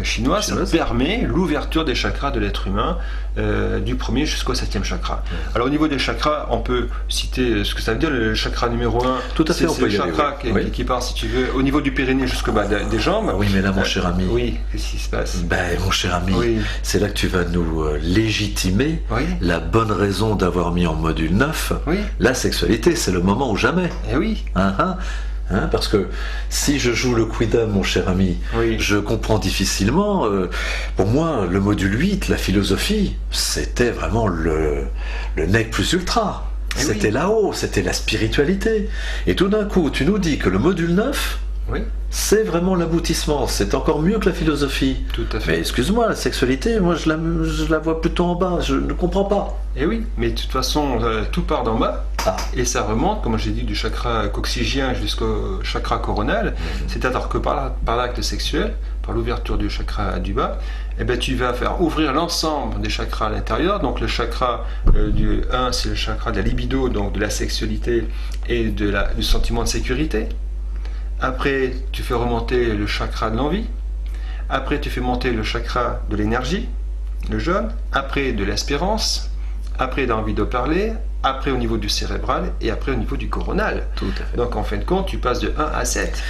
chinoise, ça permet l'ouverture des chakras de l'être humain du premier jusqu'au 7e chakra. Alors au niveau des chakras, on peut citer ce que ça veut dire, le chakra numéro 1. Tout à fait, c'est le chakra qui part, si tu veux, au niveau du périnée jusqu'au bas des jambes. Oui, mais là, mon cher ami. Oui, qu'est-ce qui se passe? Mon cher ami, c'est là que tu vas nous légitimer la bonne raison d'avoir mis en module 9 la sexualité. C'est le moment ou jamais. Eh oui. Parce que si je joue le quidam, mon cher ami, je comprends difficilement. Pour moi, le module 8, la philosophie, c'était vraiment le nec plus ultra. C'était là-haut, c'était la spiritualité. Et tout d'un coup, tu nous dis que le module 9, c'est vraiment l'aboutissement. C'est encore mieux que la philosophie. Tout à fait. Mais excuse-moi, la sexualité, moi, je la vois plutôt en bas. Je ne comprends pas. Et oui, mais de toute façon, tout part d'en bas. Et ça remonte, comme j'ai dit, du chakra coccygien jusqu'au chakra coronal. C'est-à-dire que par l'acte sexuel, par l'ouverture du chakra du bas, tu vas faire ouvrir l'ensemble des chakras à l'intérieur. Donc le chakra du 1, c'est le chakra de la libido, donc de la sexualité et du sentiment de sécurité. Après, tu fais remonter le chakra de l'envie. Après, tu fais monter le chakra de l'énergie, le jaune. Après, de l'espérance. Après, d'envie de parler. Après, au niveau du cérébral. Et après, au niveau du coronal. Tout à fait. Donc, en fin de compte, tu passes de 1 à 7.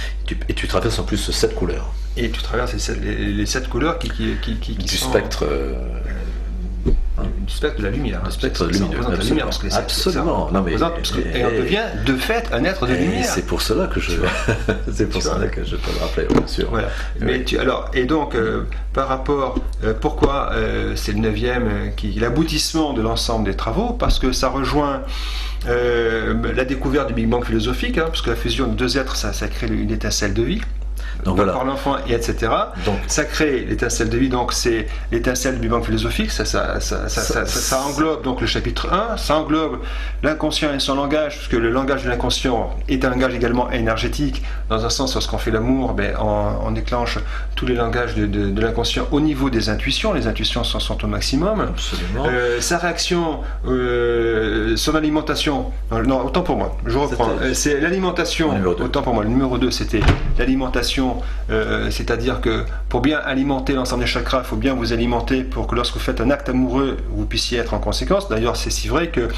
Et tu traverses en plus 7 couleurs. Et tu traverses les 7 couleurs qui du sont... spectre... du spectre de la lumière. Du spectre lumineux. La lumière, parce que absolument. Et on devient de fait un être de lumière. C'est pour cela que je peux le rappeler, bien sûr. Voilà. Mais par rapport, pourquoi c'est le 9e l'aboutissement de l'ensemble des travaux? Parce que ça rejoint la découverte du Big Bang philosophique, parce que la fusion de deux êtres, ça crée une étincelle de vie. Donc par l'enfant, et etc. Donc, ça crée l'étincelle de vie, donc c'est l'étincelle du Big Bang philosophique, ça englobe donc le chapitre 1, ça englobe l'inconscient et son langage, puisque le langage de l'inconscient est un langage également énergétique, dans un sens, lorsqu'on fait l'amour, on déclenche tous les langages de l'inconscient au niveau des intuitions, les intuitions sont au maximum. Absolument. Sa réaction, son alimentation, non, autant pour moi, je reprends, c'est l'alimentation, autant pour moi, le numéro 2 c'était l'alimentation, c'est-à-dire que pour bien alimenter l'ensemble des chakras, il faut bien vous alimenter pour que lorsque vous faites un acte amoureux, vous puissiez être en conséquence. D'ailleurs, c'est si vrai que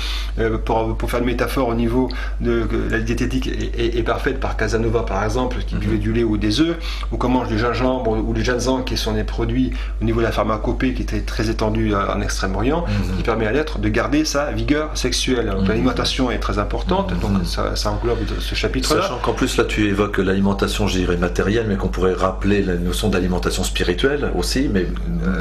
pour faire une métaphore au niveau de la diététique est parfaite par Casanova par exemple, qui buvait du lait ou des œufs, ou qu'on mange du gingembre ou du ginseng, qui sont des produits au niveau de la pharmacopée qui était très étendue en Extrême-Orient, qui permet à l'être de garder sa vigueur sexuelle. Donc l'alimentation est très importante, donc ça englobe ce chapitre-là. Sachant qu'en plus là tu évoques l'alimentation, je dirais matérielle, mais qu'on pourrait rappeler la notion d'alimentation spirituelle aussi, mais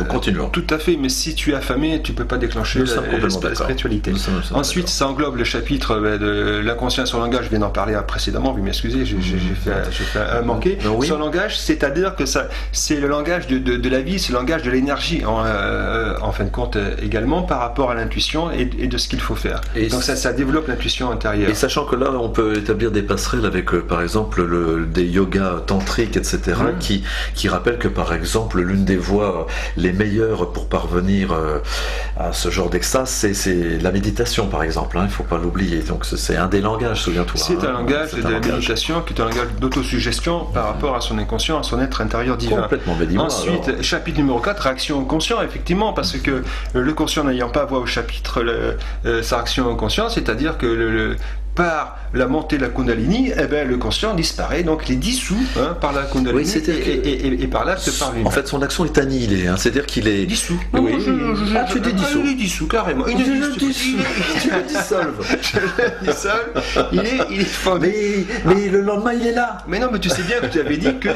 continuons. Tout à fait, mais si tu es affamé, tu ne peux pas déclencher la spiritualité. Ensuite, ça englobe le chapitre de l'inconscient et son langage, je viens d'en parler précédemment, vous m'excusez, j'ai fait un manqué. Son langage, c'est-à-dire que c'est le langage de la vie, c'est le langage de l'énergie, en fin de compte également, par rapport à l'intuition et de ce qu'il faut faire. Et donc ça développe l'intuition intérieure. Et sachant que là, on peut établir des passerelles avec, par exemple, des yogas tantriques, etc., qui rappellent que, par exemple, l'une des voies les meilleures pour parvenir à ce genre d'extase, c'est la méditation, par exemple. Il ne faut pas l'oublier. Donc c'est un des langages, souviens-toi. C'est un langage de la méditation qui est un langage d'autosuggestion par rapport à son inconscient, à son être intérieur divin. Complètement. Mais dis-moi, ensuite, alors... chapitre numéro 4, réaction au conscient, effectivement, parce que le conscient n'ayant pas voix au chapitre, sa réaction au conscient, c'est-à-dire que par la montée de la Kundalini, le conscient disparaît, donc il est dissous par la Kundalini et par l'acte par lui-même. En fait, son action est annihilée, c'est-à-dire qu'il est dissous. Tu dis dissous. Il est dissous, carrément. Tu le dissolves. Je le dissolve. Il est fondé. Mais le lendemain, il est là. Mais non, mais tu sais bien que tu avais dit que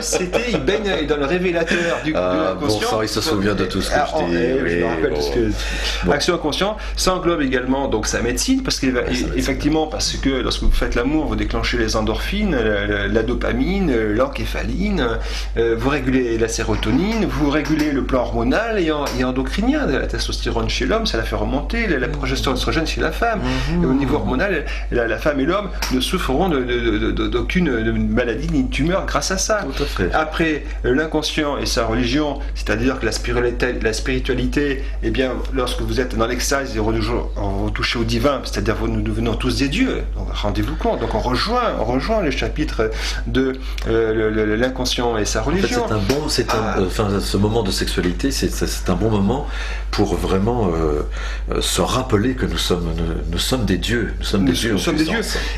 il baigne dans le révélateur de l'inconscient. Bon sang, il se souvient de tout ce que je dis. Je me rappelle tout ce que... Action inconscient, ça englobe également donc sa médecine, parce qu'effectivement, parce que lorsque vous faites l'amour, vous déclenchez les endorphines, la dopamine, l'encéphaline, vous régulez la sérotonine, vous régulez le plan hormonal et endocrinien. La testostérone chez l'homme, ça la fait remonter, la progestérone oestrogène chez la femme. Et au niveau hormonal, la femme et l'homme ne souffreront d'aucune maladie ni de tumeur grâce à ça. Tout à fait. Après, l'inconscient et sa religion, c'est-à-dire que la spiritualité, lorsque vous êtes dans l'extase et vous touchez au divin, c'est-à-dire nous devenons tous des dieux, Donc rendez-vous compte. Donc on rejoint le chapitre de l'inconscient et sa religion. En fait, ce moment de sexualité, c'est un bon moment pour vraiment se rappeler que nous sommes des dieux. Nous sommes des dieux.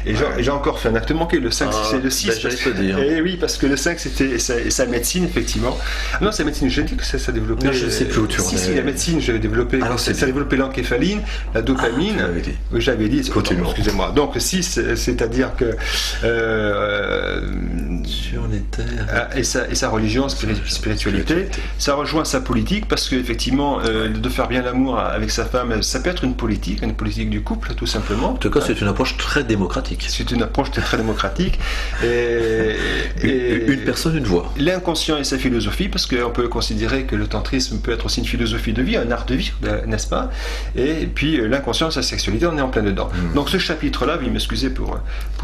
Et j'ai encore fait un acte manqué. Le 5, c'est le 6. J'allais te dire. Et oui, parce que le 5, c'était sa médecine, effectivement. Non, sa médecine, j'ai dit que ça développait. Non, je ne sais plus où tu en es. Si, la médecine, j'avais déveppé. Alors, ça développait l'encéphaline, la dopamine. Tu l'avais dit. Oui, j'avais dit. Continuons. Excusez-moi. Donc, 6, c'est-à-dire que. Sur les terres. Et sa religion, spiritualité. Ça rejoint sa politique, parce qu'effectivement, de faire bien l'amour avec sa femme, ça peut être une politique du couple, tout simplement. En tout cas, c'est une approche très démocratique. C'est une approche très démocratique. Et une personne, une voix. L'inconscient et sa philosophie, parce qu'on peut considérer que le tantrisme peut être aussi une philosophie de vie, un art de vie, n'est-ce pas? Et puis l'inconscient et sa sexualité, on est en plein dedans. Donc ce chapitre-là, vous m'excusez pour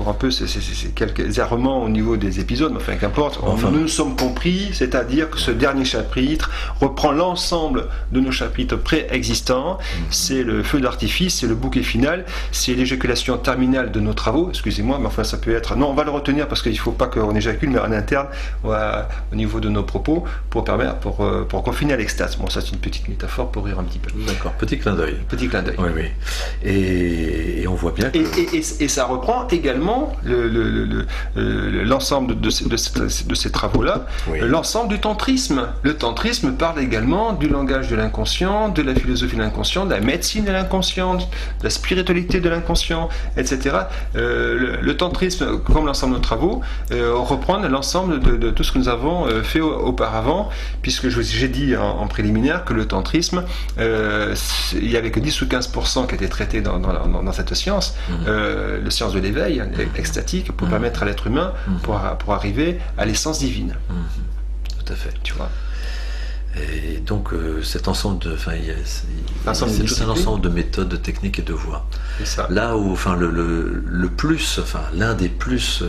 un peu c'est quelques errements au niveau des épisodes, mais enfin qu'importe, nous sommes compris, c'est-à-dire que ce dernier chapitre reprend l'ensemble de nos chapitres préexistants. C'est le feu d'artifice, c'est le bouquet final, c'est l'éjaculation terminale de nos travaux, excusez-moi, mais enfin ça peut être... Non, on va le retenir parce qu'il ne faut pas qu'on éjacule, mais en interne, au niveau de nos propos, pour confiner à l'extase. Bon, ça c'est une petite métaphore pour rire un petit peu. D'accord, petit clin d'œil. Petit clin d'œil. Oui, oui. Et on voit bien que... Et ça reprend également l'ensemble de ces travaux-là, l'ensemble du tantrisme. Le tantrisme parle également du langage de l'inconscient, de la philosophie de l'inconscient, de la médecine de l'inconscient, de la spiritualité de l'inconscient, etc. Le tantrisme, comme l'ensemble de nos travaux, reprend l'ensemble de tout ce que nous avons fait auparavant, puisque j'ai dit en préliminaire que le tantrisme, il n'y avait que 10 ou 15% qui étaient traités dans cette science, la science de l'éveil extatique, pour permettre à l'être humain pour arriver à l'essence divine. Tout à fait. Tu vois. Et donc cet ensemble c'est tout un ensemble de méthodes, de techniques et de voies. C'est ça. Là où le plus, l'un des plus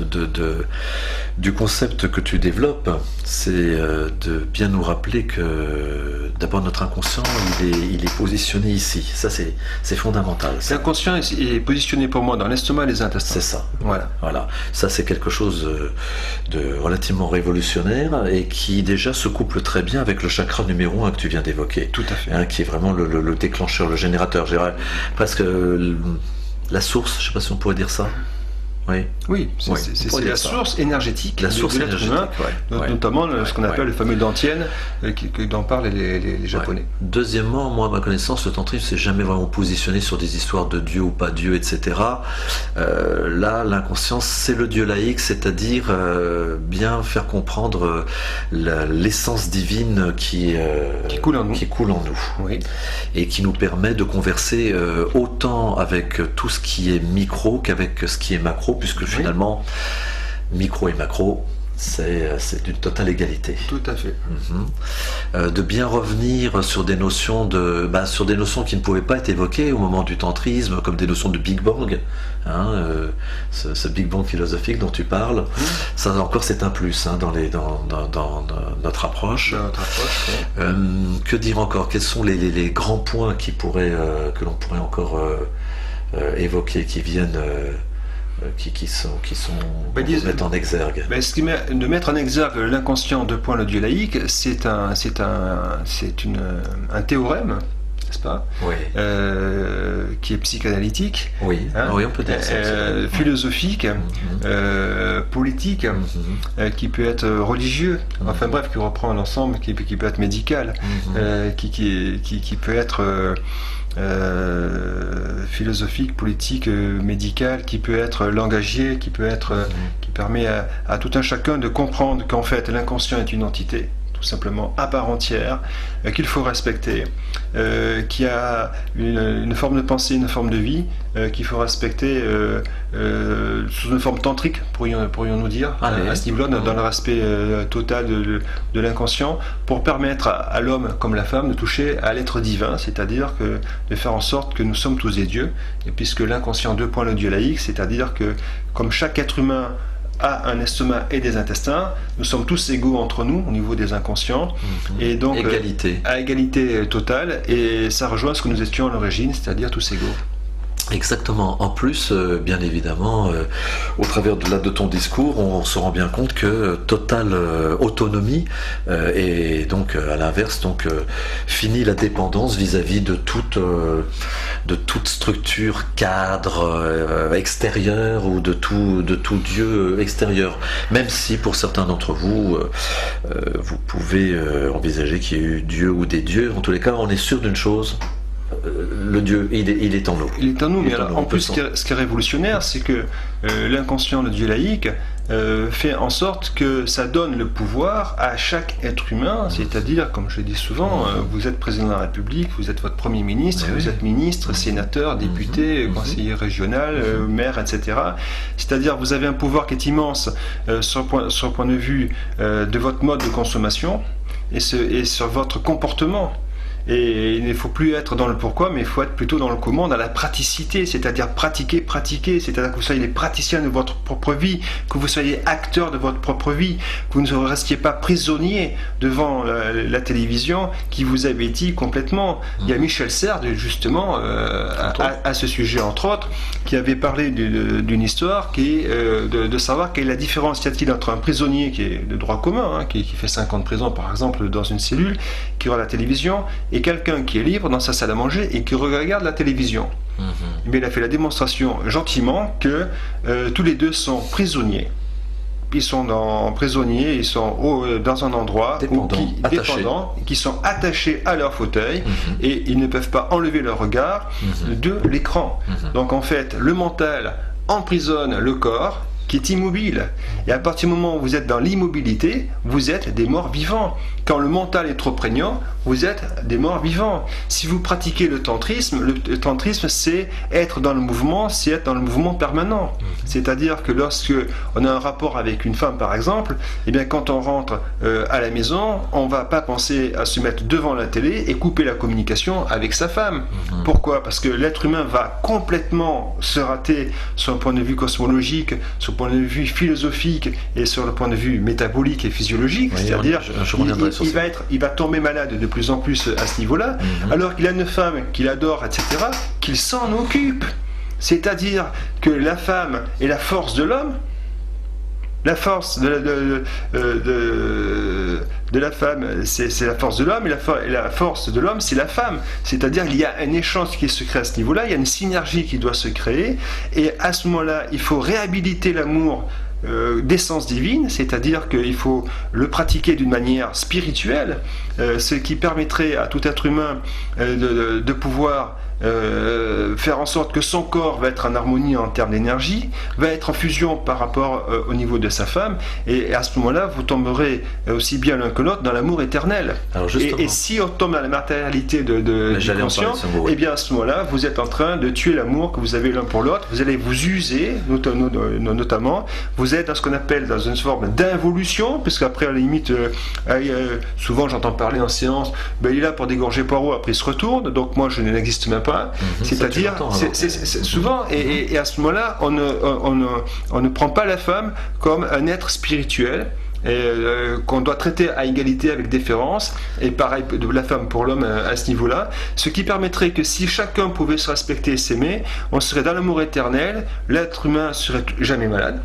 du concept que tu développes, c'est de bien nous rappeler que d'abord notre inconscient il est positionné ici. Ça c'est fondamental. L'inconscient est positionné pour moi dans l'estomac et les intestins. C'est ça. Voilà. Ça c'est quelque chose de relativement révolutionnaire et qui déjà se couple très bien avec le chakra numéro 1 que tu viens d'évoquer. Tout à fait. Qui est vraiment le déclencheur, le générateur. Presque la source, je ne sais pas si on pourrait dire ça. Oui, c'est la source énergétique de l'être humain, notamment ce qu'on appelle le fameux Dantian, dont parlent les Japonais. Deuxièmement, moi, à ma connaissance, le tantrisme s'est jamais vraiment positionné sur des histoires de Dieu ou pas Dieu, etc. Là, l'inconscience, c'est le Dieu laïque, c'est-à-dire bien faire comprendre l'essence divine qui coule en nous, et qui nous permet de converser autant avec tout ce qui est micro qu'avec ce qui est macro, puisque finalement, micro et macro, c'est d'une totale égalité. Tout à fait. De bien revenir sur des notions qui ne pouvaient pas être évoquées au moment du tantrisme, comme des notions de Big Bang, ce Big Bang philosophique dont tu parles. Ça encore, c'est un plus dans notre approche. Que dire encore? Quels sont les grands points que l'on pourrait encore évoquer, qui viennent qui sont mettre en exergue. De mettre en exergue l'inconscient de point le Dieu laïque, c'est un théorème, n'est-ce pas? Qui est psychanalytique, oui, on peut dire ça, philosophique, politique, qui peut être religieux, enfin bref, qui reprend l'ensemble, qui peut être médical, qui peut être philosophique, politique, médical, qui peut être langagier, qui permet à tout un chacun de comprendre qu'en fait l'inconscient est une entité tout simplement à part entière, qu'il faut respecter, qui a une forme de pensée, une forme de vie, qu'il faut respecter sous une forme tantrique, pourrions-nous dire, à ce niveau-là, dans le respect total de l'inconscient, pour permettre à l'homme comme la femme de toucher à l'être divin, c'est-à-dire de faire en sorte que nous sommes tous des dieux, et puisque l'inconscient 2 le Dieu laïque, c'est-à-dire que comme chaque être humain a un estomac et des intestins, nous sommes tous égaux entre nous au niveau des inconscients, et donc égalité. À égalité totale, et ça rejoint ce que nous étions à l'origine, c'est-à-dire tous égaux. Exactement. En plus, bien évidemment, au travers de ton discours, on se rend bien compte que totale autonomie et donc à l'inverse, donc fini la dépendance vis-à-vis de toute structure cadre extérieure ou de tout Dieu extérieur. Même si pour certains d'entre vous, vous pouvez envisager qu'il y ait eu Dieu ou des dieux. En tous les cas, on est sûr d'une chose. Le Dieu, il est en nous. Il est en nous, mais alors, en plus, ce qui est révolutionnaire, c'est que l'inconscient, le Dieu laïque, fait en sorte que ça donne le pouvoir à chaque être humain, c'est-à-dire, comme je dis souvent, vous êtes président de la République, vous êtes votre Premier ministre, vous êtes ministre, sénateur, député, conseiller régional, maire, etc. C'est-à-dire, vous avez un pouvoir qui est immense sur le point de vue de votre mode de consommation et sur votre comportement. Et il ne faut plus être dans le pourquoi, mais il faut être plutôt dans le comment, dans la praticité, c'est-à-dire pratiquer, c'est-à-dire que vous soyez les praticiens de votre propre vie, que vous soyez acteurs de votre propre vie, que vous ne restiez pas prisonnier devant la télévision qui vous abétit complètement. Il y a Michel Serres, justement, à ce sujet, entre autres, qui avait parlé d'une histoire qui est de savoir quelle est la différence y a-t-il entre un prisonnier qui est de droit commun, qui fait 5 ans de prison, par exemple, dans une cellule, qui regarde la télévision, et quelqu'un qui est libre dans sa salle à manger et qui regarde la télévision. Mais il a fait la démonstration gentiment que tous les deux sont prisonniers. Ils sont prisonniers, ils sont dans un endroit dépendants, qui sont attachés à leur fauteuil et ils ne peuvent pas enlever leur regard de l'écran. Donc en fait, le mental emprisonne le corps qui est immobile. Et à partir du moment où vous êtes dans l'immobilité, vous êtes des morts vivants. Quand le mental est trop prégnant, vous êtes des morts vivants. Si vous pratiquez le tantrisme, c'est être dans le mouvement, c'est être dans le mouvement permanent. C'est-à-dire que lorsque on a un rapport avec une femme, par exemple, eh bien quand on rentre à la maison, on ne va pas penser à se mettre devant la télé et couper la communication avec sa femme. Pourquoi ? Parce que l'être humain va complètement se rater sur un point de vue cosmologique, sur le point de vue philosophique et sur le point de vue métabolique et physiologique. Oui, c'est-à-dire il va tomber malade de plus en plus à ce niveau-là, alors qu'il a une femme qu'il adore, etc., qu'il s'en occupe. C'est-à-dire que la femme est la force de l'homme, la force de la femme, c'est la force de l'homme, et la force de l'homme, c'est la femme. C'est-à-dire qu'il y a un échange qui se crée à ce niveau-là, il y a une synergie qui doit se créer, et à ce moment-là, il faut réhabiliter l'amour d'essence divine, c'est-à-dire qu'il faut le pratiquer d'une manière spirituelle, ce qui permettrait à tout être humain de pouvoir faire en sorte que son corps va être en harmonie en termes d'énergie, va être en fusion par rapport au niveau de sa femme, et à ce moment-là, vous tomberez aussi bien l'un que l'autre dans l'amour éternel. Et si on tombe dans la matérialité du conscient, et bien à ce moment-là, vous êtes en train de tuer l'amour que vous avez l'un pour l'autre, vous allez vous user, notamment, vous êtes dans ce qu'on appelle dans une forme d'involution, puisqu'après, à la limite, souvent j'entends parler en séance, il est là pour dégorger Poirot, après il se retourne, donc moi je n'existe même pas. C'est-à-dire, c'est souvent, et à ce moment-là, on ne prend pas la femme comme un être spirituel, qu'on doit traiter à égalité avec déférence, et pareil de la femme pour l'homme à ce niveau-là, ce qui permettrait que si chacun pouvait se respecter et s'aimer, on serait dans l'amour éternel, l'être humain serait jamais malade,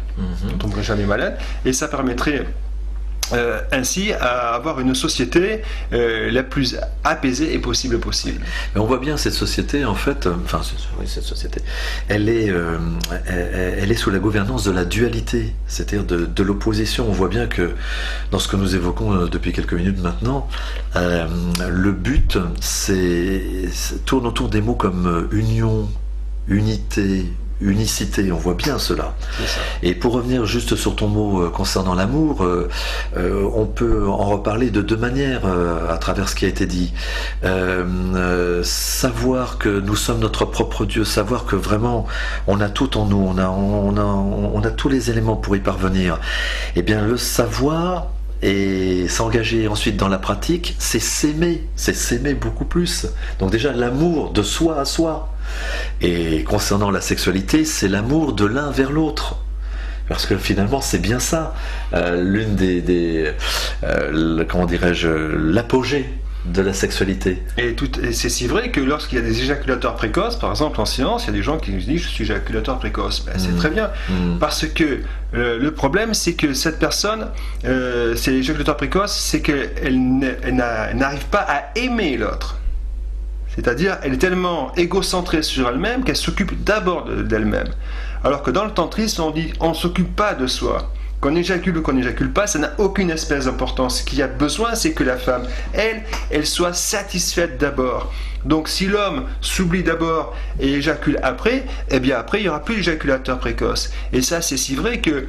on tomberait jamais malade, et ça permettrait ainsi à avoir une société la plus apaisée et possible. Mais on voit bien cette société, en fait, cette société, elle est sous la gouvernance de la dualité, c'est-à-dire de l'opposition. On voit bien que dans ce que nous évoquons depuis quelques minutes maintenant, le but tourne autour des mots comme union, unité, unicité, on voit bien cela. Et pour revenir juste sur ton mot concernant l'amour, on peut en reparler de deux manières à travers ce qui a été dit. Savoir que nous sommes notre propre Dieu, savoir que vraiment on a tout en nous, on a tous les éléments pour y parvenir. Eh bien le savoir et s'engager ensuite dans la pratique, c'est s'aimer beaucoup plus. Donc déjà l'amour de soi à soi. Et concernant la sexualité, c'est l'amour de l'un vers l'autre. Parce que finalement, c'est bien ça, l'une comment dirais-je, l'apogée de la sexualité. Et c'est si vrai que lorsqu'il y a des éjaculateurs précoces, par exemple en science, il y a des gens qui nous disent je suis éjaculateur précoce. C'est très bien, parce que le problème c'est que cette personne, c'est l'éjaculateur précoce, c'est qu'elle n'arrive pas à aimer l'autre. C'est-à-dire, elle est tellement égocentrée sur elle-même qu'elle s'occupe d'abord d'elle-même. Alors que dans le tantrisme, on dit on ne s'occupe pas de soi. Qu'on éjacule ou qu'on n'éjacule pas, ça n'a aucune espèce d'importance. Ce qu'il y a besoin, c'est que la femme, elle soit satisfaite d'abord. Donc si l'homme s'oublie d'abord et éjacule après, eh bien après il n'y aura plus d'éjaculateur précoce. Et ça c'est si vrai que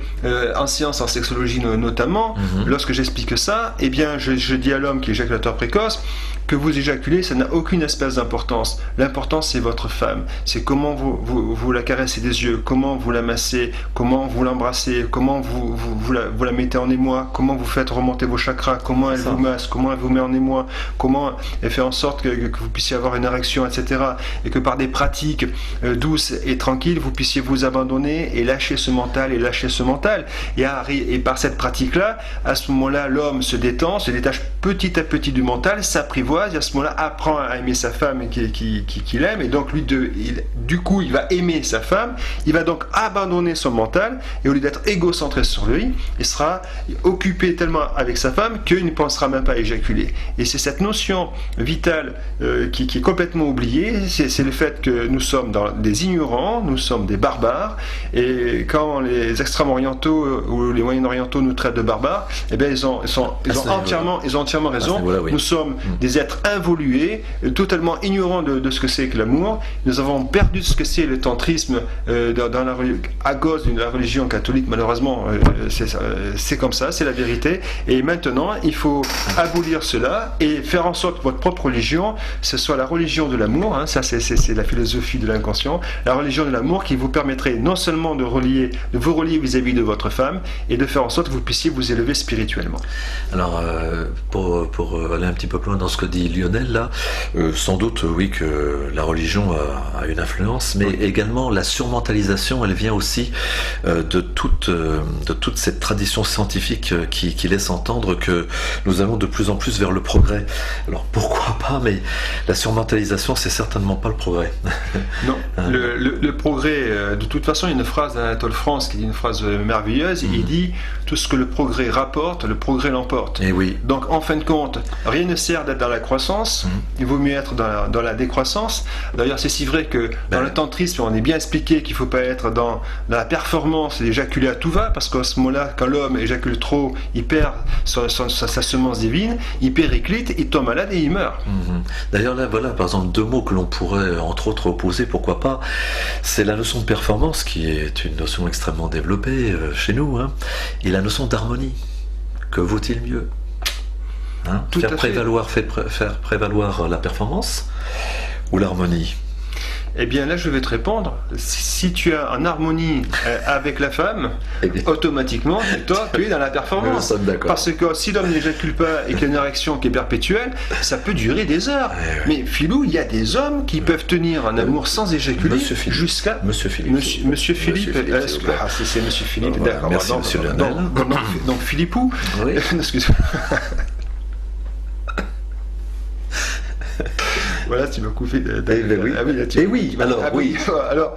en science, en sexologie notamment, lorsque j'explique ça, eh bien je dis à l'homme qui est éjaculateur précoce, que vous éjaculez, ça n'a aucune espèce d'importance. L'important, c'est votre femme. C'est comment vous la caressez des yeux, comment vous la massez, comment vous l'embrassez, comment vous la mettez en émoi, comment vous faites remonter vos chakras, comment elle vous masse, comment elle vous met en émoi, comment elle fait en sorte que vous puissiez avoir une érection, etc. Et que par des pratiques douces et tranquilles, vous puissiez vous abandonner et lâcher ce mental et lâcher ce mental. Et par cette pratique-là, à ce moment-là, l'homme se détend, se détache petit à petit du mental, s'apprivoise, et à ce moment-là apprend à aimer sa femme qu'il aime, et donc lui du coup il va aimer sa femme, il va donc abandonner son mental, et au lieu d'être égocentré sur lui, il sera occupé tellement avec sa femme qu'il ne pensera même pas à éjaculer. Et c'est cette notion vitale qui est complètement oubliée, c'est le fait que nous sommes des ignorants, nous sommes des barbares, et quand les extrême-orientaux ou les moyen-orientaux nous traitent de barbares, eh bien ils ont entièrement raison. Nous sommes des êtres involués, totalement ignorants de ce que c'est que l'amour. Nous avons perdu ce que c'est le tantrisme à cause de la religion catholique, malheureusement. C'est comme ça, c'est la vérité. Et maintenant, il faut abolir cela et faire en sorte que votre propre religion, ce soit la religion de l'amour. Ça, c'est la philosophie de l'inconscient. La religion de l'amour qui vous permettrait non seulement de vous relier vis-à-vis de votre femme et de faire en sorte que vous puissiez vous élever spirituellement. Alors, pour aller un petit peu plus loin dans ce que dit Lionel là, sans doute oui que la religion a une influence, mais également la surmentalisation, elle vient aussi de toute cette tradition scientifique qui laisse entendre que nous allons de plus en plus vers le progrès. Alors pourquoi pas, mais la surmentalisation c'est certainement pas le progrès. Non, le progrès, de toute façon il y a une phrase d'Anatole France qui dit une phrase merveilleuse, il dit tout ce que le progrès rapporte, le progrès l'emporte. Et oui. Donc en fin de compte, rien ne sert d'être dans la croissance, il vaut mieux être dans la décroissance. D'ailleurs c'est si vrai que dans le tantrisme on est bien expliqué qu'il ne faut pas être dans la performance et éjaculer à tout va, parce qu'à ce moment-là quand l'homme éjacule trop, il perd sa semence divine, il périclite, il tombe malade et il meurt. D'ailleurs là voilà par exemple deux mots que l'on pourrait entre autres opposer, pourquoi pas, c'est la notion de performance qui est une notion extrêmement développée chez nous, et la notion d'harmonie. Que vaut-il mieux? Faire prévaloir la performance ou l'harmonie? Eh bien là je vais te répondre, si tu es en harmonie avec la femme, automatiquement toi tu es dans la performance. Parce que si l'homme n'éjacule pas et qu'il y a une érection qui est perpétuelle, ça peut durer des heures. Mais Philou, il y a des hommes qui peuvent tenir un amour sans éjaculer jusqu'à... Monsieur Philippe. Monsieur Philippe. C'est Monsieur Philippe, d'accord. Merci Monsieur Lionel. Donc Philippou, excuse-moi. Voilà, tu m'as coupé. Alors,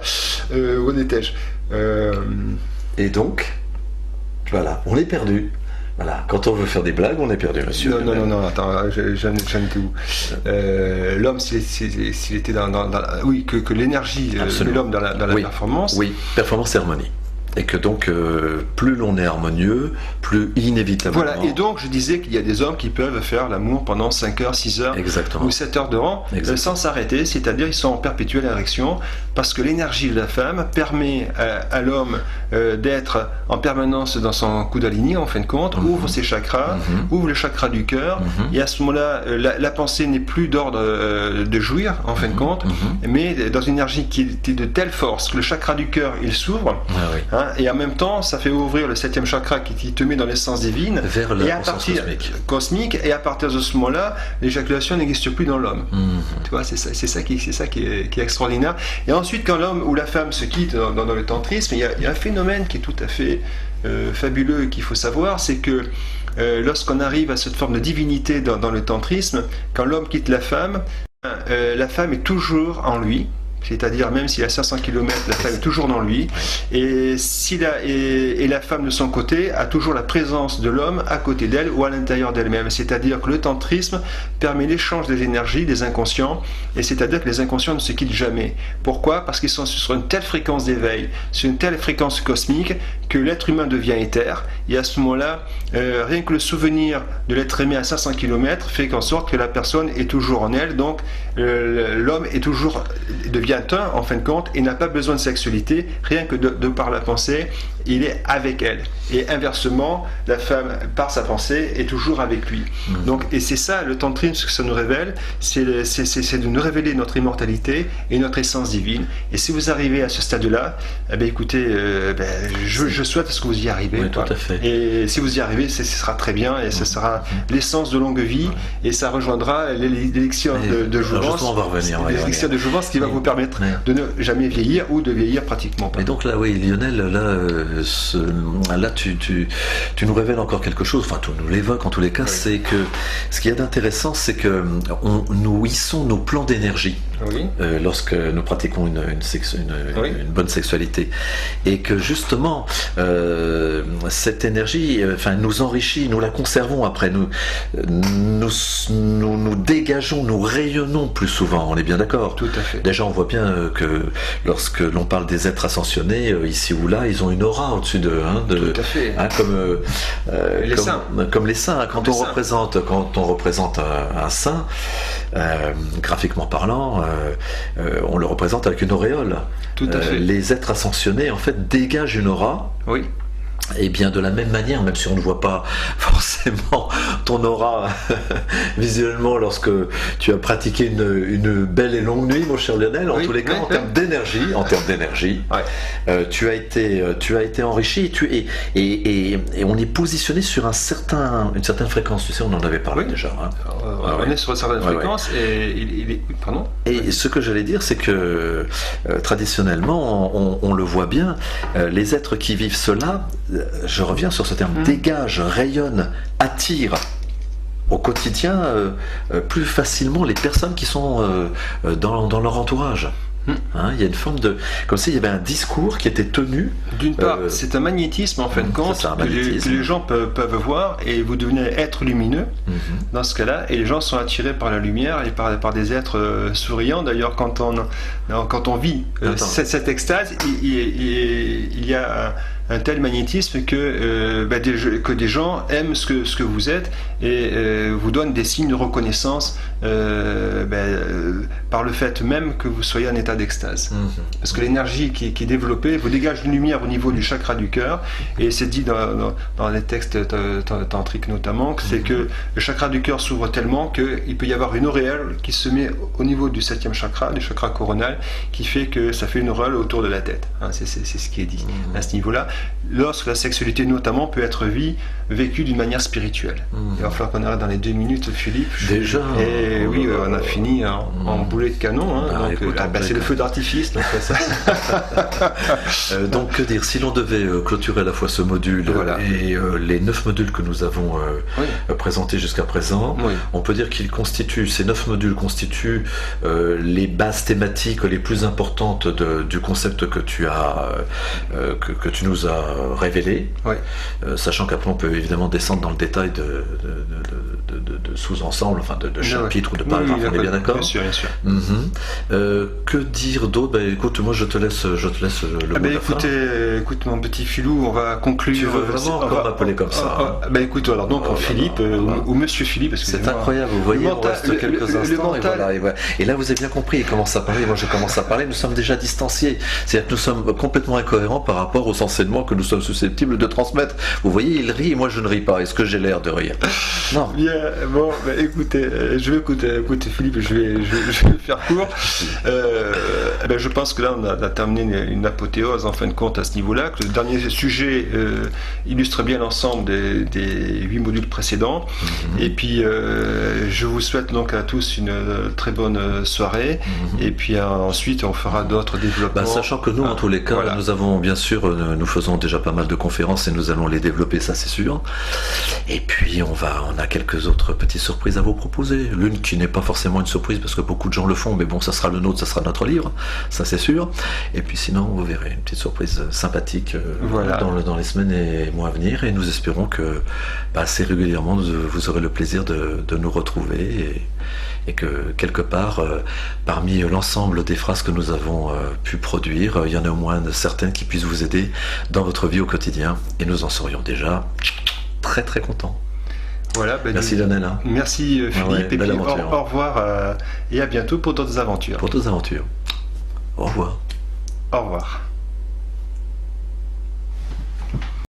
où en étais-je? Et donc, voilà, on est perdu. Voilà, quand on veut faire des blagues, on est perdu, monsieur. Non, attends, j'en étais où? L'homme, s'il était dans oui, que l'énergie de l'homme dans la performance. Oui, performance et harmonie. Et que donc, plus l'on est harmonieux, plus inévitablement... Voilà, et donc je disais qu'il y a des hommes qui peuvent faire l'amour pendant 5 heures, 6 heures ou 7 heures de rang, sans s'arrêter, c'est-à-dire ils sont en perpétuelle érection, parce que l'énergie de la femme permet à l'homme d'être en permanence dans son Kundalini, en fin de compte, ouvre ses chakras, ouvre le chakra du cœur, et à ce moment-là, la pensée n'est plus d'ordre de jouir, en fin de compte, mais dans une énergie qui est de telle force que le chakra du cœur, il s'ouvre, Hein, et en même temps, ça fait ouvrir le 7e chakra qui te met dans l'essence divine vers la conscience cosmique. Et à partir de ce moment-là, l'éjaculation n'existe plus dans l'homme. Tu vois, c'est ça qui est extraordinaire. Et ensuite, quand l'homme ou la femme se quittent dans le tantrisme, il y a un phénomène qui est tout à fait fabuleux qu'il faut savoir, c'est que lorsqu'on arrive à cette forme de divinité dans le tantrisme, quand l'homme quitte la femme est toujours en lui. C'est-à-dire, même s'il a 500 km, la femme est toujours dans lui. Et la femme, de son côté, a toujours la présence de l'homme à côté d'elle ou à l'intérieur d'elle-même. C'est-à-dire que le tantrisme permet l'échange des énergies, des inconscients. Et c'est-à-dire que les inconscients ne se quittent jamais. Pourquoi ? Parce qu'ils sont sur une telle fréquence d'éveil, sur une telle fréquence cosmique, que l'être humain devient éther. Et à ce moment-là, rien que le souvenir de l'être aimé à 500 km fait qu'en sorte que la personne est toujours en elle. Donc, l'homme devient un en fin de compte et n'a pas besoin de sexualité, rien que de par la pensée, il est avec elle. Et inversement, la femme, par sa pensée, est toujours avec lui. Donc, et c'est ça, le tantrisme, ce que ça nous révèle, c'est de nous révéler notre immortalité et notre essence divine. Et si vous arrivez à ce stade-là, écoutez, je souhaite à ce que vous y arrivez. Oui, tout à fait. Et si vous y arrivez, ce sera très bien et ce sera l'essence de longue vie et ça rejoindra l'élixir de jouvence. On va revenir. L'élixir de jouvence qui va vous permettre de ne jamais vieillir ou de vieillir pratiquement pas. Et donc là, oui, Lionel, là tu nous révèles encore quelque chose, enfin tu nous l'évoques en tous les cas, c'est que ce qu'il y a d'intéressant, c'est que nous hissons nos plans d'énergie lorsque nous pratiquons une bonne sexualité. Et que justement, cette énergie nous enrichit, nous la conservons après, nous dégageons, nous rayonnons plus souvent, on est bien d'accord. Tout à fait. Déjà on voit bien que lorsque l'on parle des êtres ascensionnés, ici ou là, ils ont une aura au-dessus d'eux. Tout à fait. Comme les saints. Quand on représente un saint, graphiquement parlant, on le représente avec une auréole. Tout à fait. Les êtres ascensionnés, en fait, dégagent une aura. Oui. Et bien de la même manière, même si on ne voit pas forcément ton aura visuellement lorsque tu as pratiqué une belle et longue nuit, mon cher Lionel, en tous les cas, en termes d'énergie, tu as été enrichi, et on est positionné sur une certaine fréquence. Tu sais, on en avait parlé déjà. On est sur une certaine fréquence et pardon. Et ce que j'allais dire, c'est que traditionnellement, on le voit bien, les êtres qui vivent cela, je reviens sur ce terme, dégagent, rayonnent, attirent au quotidien plus facilement les personnes qui sont dans leur entourage. Il y a une forme de... Comme s'il y avait un discours qui était tenu. D'une part, c'est un magnétisme en fin de compte que les gens peuvent voir et vous devenez être lumineux dans ce cas-là et les gens sont attirés par la lumière et par des êtres souriants. D'ailleurs, quand on vit cette extase, il y a un tel magnétisme que des gens aiment ce que vous êtes et vous donnent des signes de reconnaissance par le fait même que vous soyez en état d'extase. Parce que l'énergie qui est développée vous dégage une lumière au niveau du chakra du cœur, et c'est dit dans les textes tantriques notamment, que c'est que le chakra du cœur s'ouvre tellement qu'il peut y avoir une auréole qui se met au niveau du 7e chakra, du chakra coronal, qui fait que ça fait une auréole autour de la tête. C'est ce qui est dit à ce niveau-là. Lorsque la sexualité notamment peut être vécue d'une manière spirituelle. Il va falloir qu'on arrête dans les 2 minutes, Philippe. Déjà. Et oui, on a fini en boulet de canon. C'est le feu d'artifice. Donc que dire, si l'on devait clôturer à la fois ce module et les 9 modules que nous avons présentés jusqu'à présent, on peut dire ces 9 modules constituent les bases thématiques les plus importantes du concept que tu nous as révélé, sachant qu'après on peut évidemment descendre dans le détail de sous-ensemble, de chapitres ou de paragraphes, on est bien d'accord ? Bien sûr. Que dire d'autre ? Écoute, moi je te laisse le mot de la fin. Écoute mon petit filou, on va conclure. Tu veux vraiment encore m'appeler comme ça ? Écoute, alors donc Philippe ou Monsieur Philippe, parce que c'est incroyable, vous voyez, on reste quelques instants et là vous avez bien compris, il commence à parler, moi je commence à parler, nous sommes déjà distanciés, c'est-à-dire que nous sommes complètement incohérents par rapport aux enseignements justement que nous sommes susceptibles de transmettre. Vous voyez, il rit, moi je ne ris pas. Est-ce que j'ai l'air de rire? Non. Bien, bon, bah, écoutez, je vais écouter Philippe, je vais faire court. Ben, je pense que là, on a terminé une apothéose en fin de compte à ce niveau-là. Que le dernier sujet illustre bien l'ensemble des 8 modules précédents. Et puis, je vous souhaite donc à tous une très bonne soirée. Et puis ensuite, on fera d'autres développements. Sachant que nous, en tous les cas, voilà. Nous avons bien sûr, nous faisons déjà pas mal de conférences et nous allons les développer, ça c'est sûr. Et puis, on a quelques autres petites surprises à vous proposer. L'une qui n'est pas forcément une surprise parce que beaucoup de gens le font, mais bon, ça sera le nôtre, ça sera notre livre, ça c'est sûr. Et puis sinon, vous verrez une petite surprise sympathique voilà. dans les semaines et mois à venir. Et nous espérons que assez régulièrement, vous aurez le plaisir de nous retrouver et que quelque part, parmi l'ensemble des phrases que nous avons pu produire, il y en a au moins certaines qui puissent vous aider dans votre vie au quotidien. Et nous en serions déjà très très contents. Voilà, merci Lionel. Merci Philippe, et puis au revoir et à bientôt pour d'autres aventures. Pour d'autres aventures. Au revoir. Au revoir.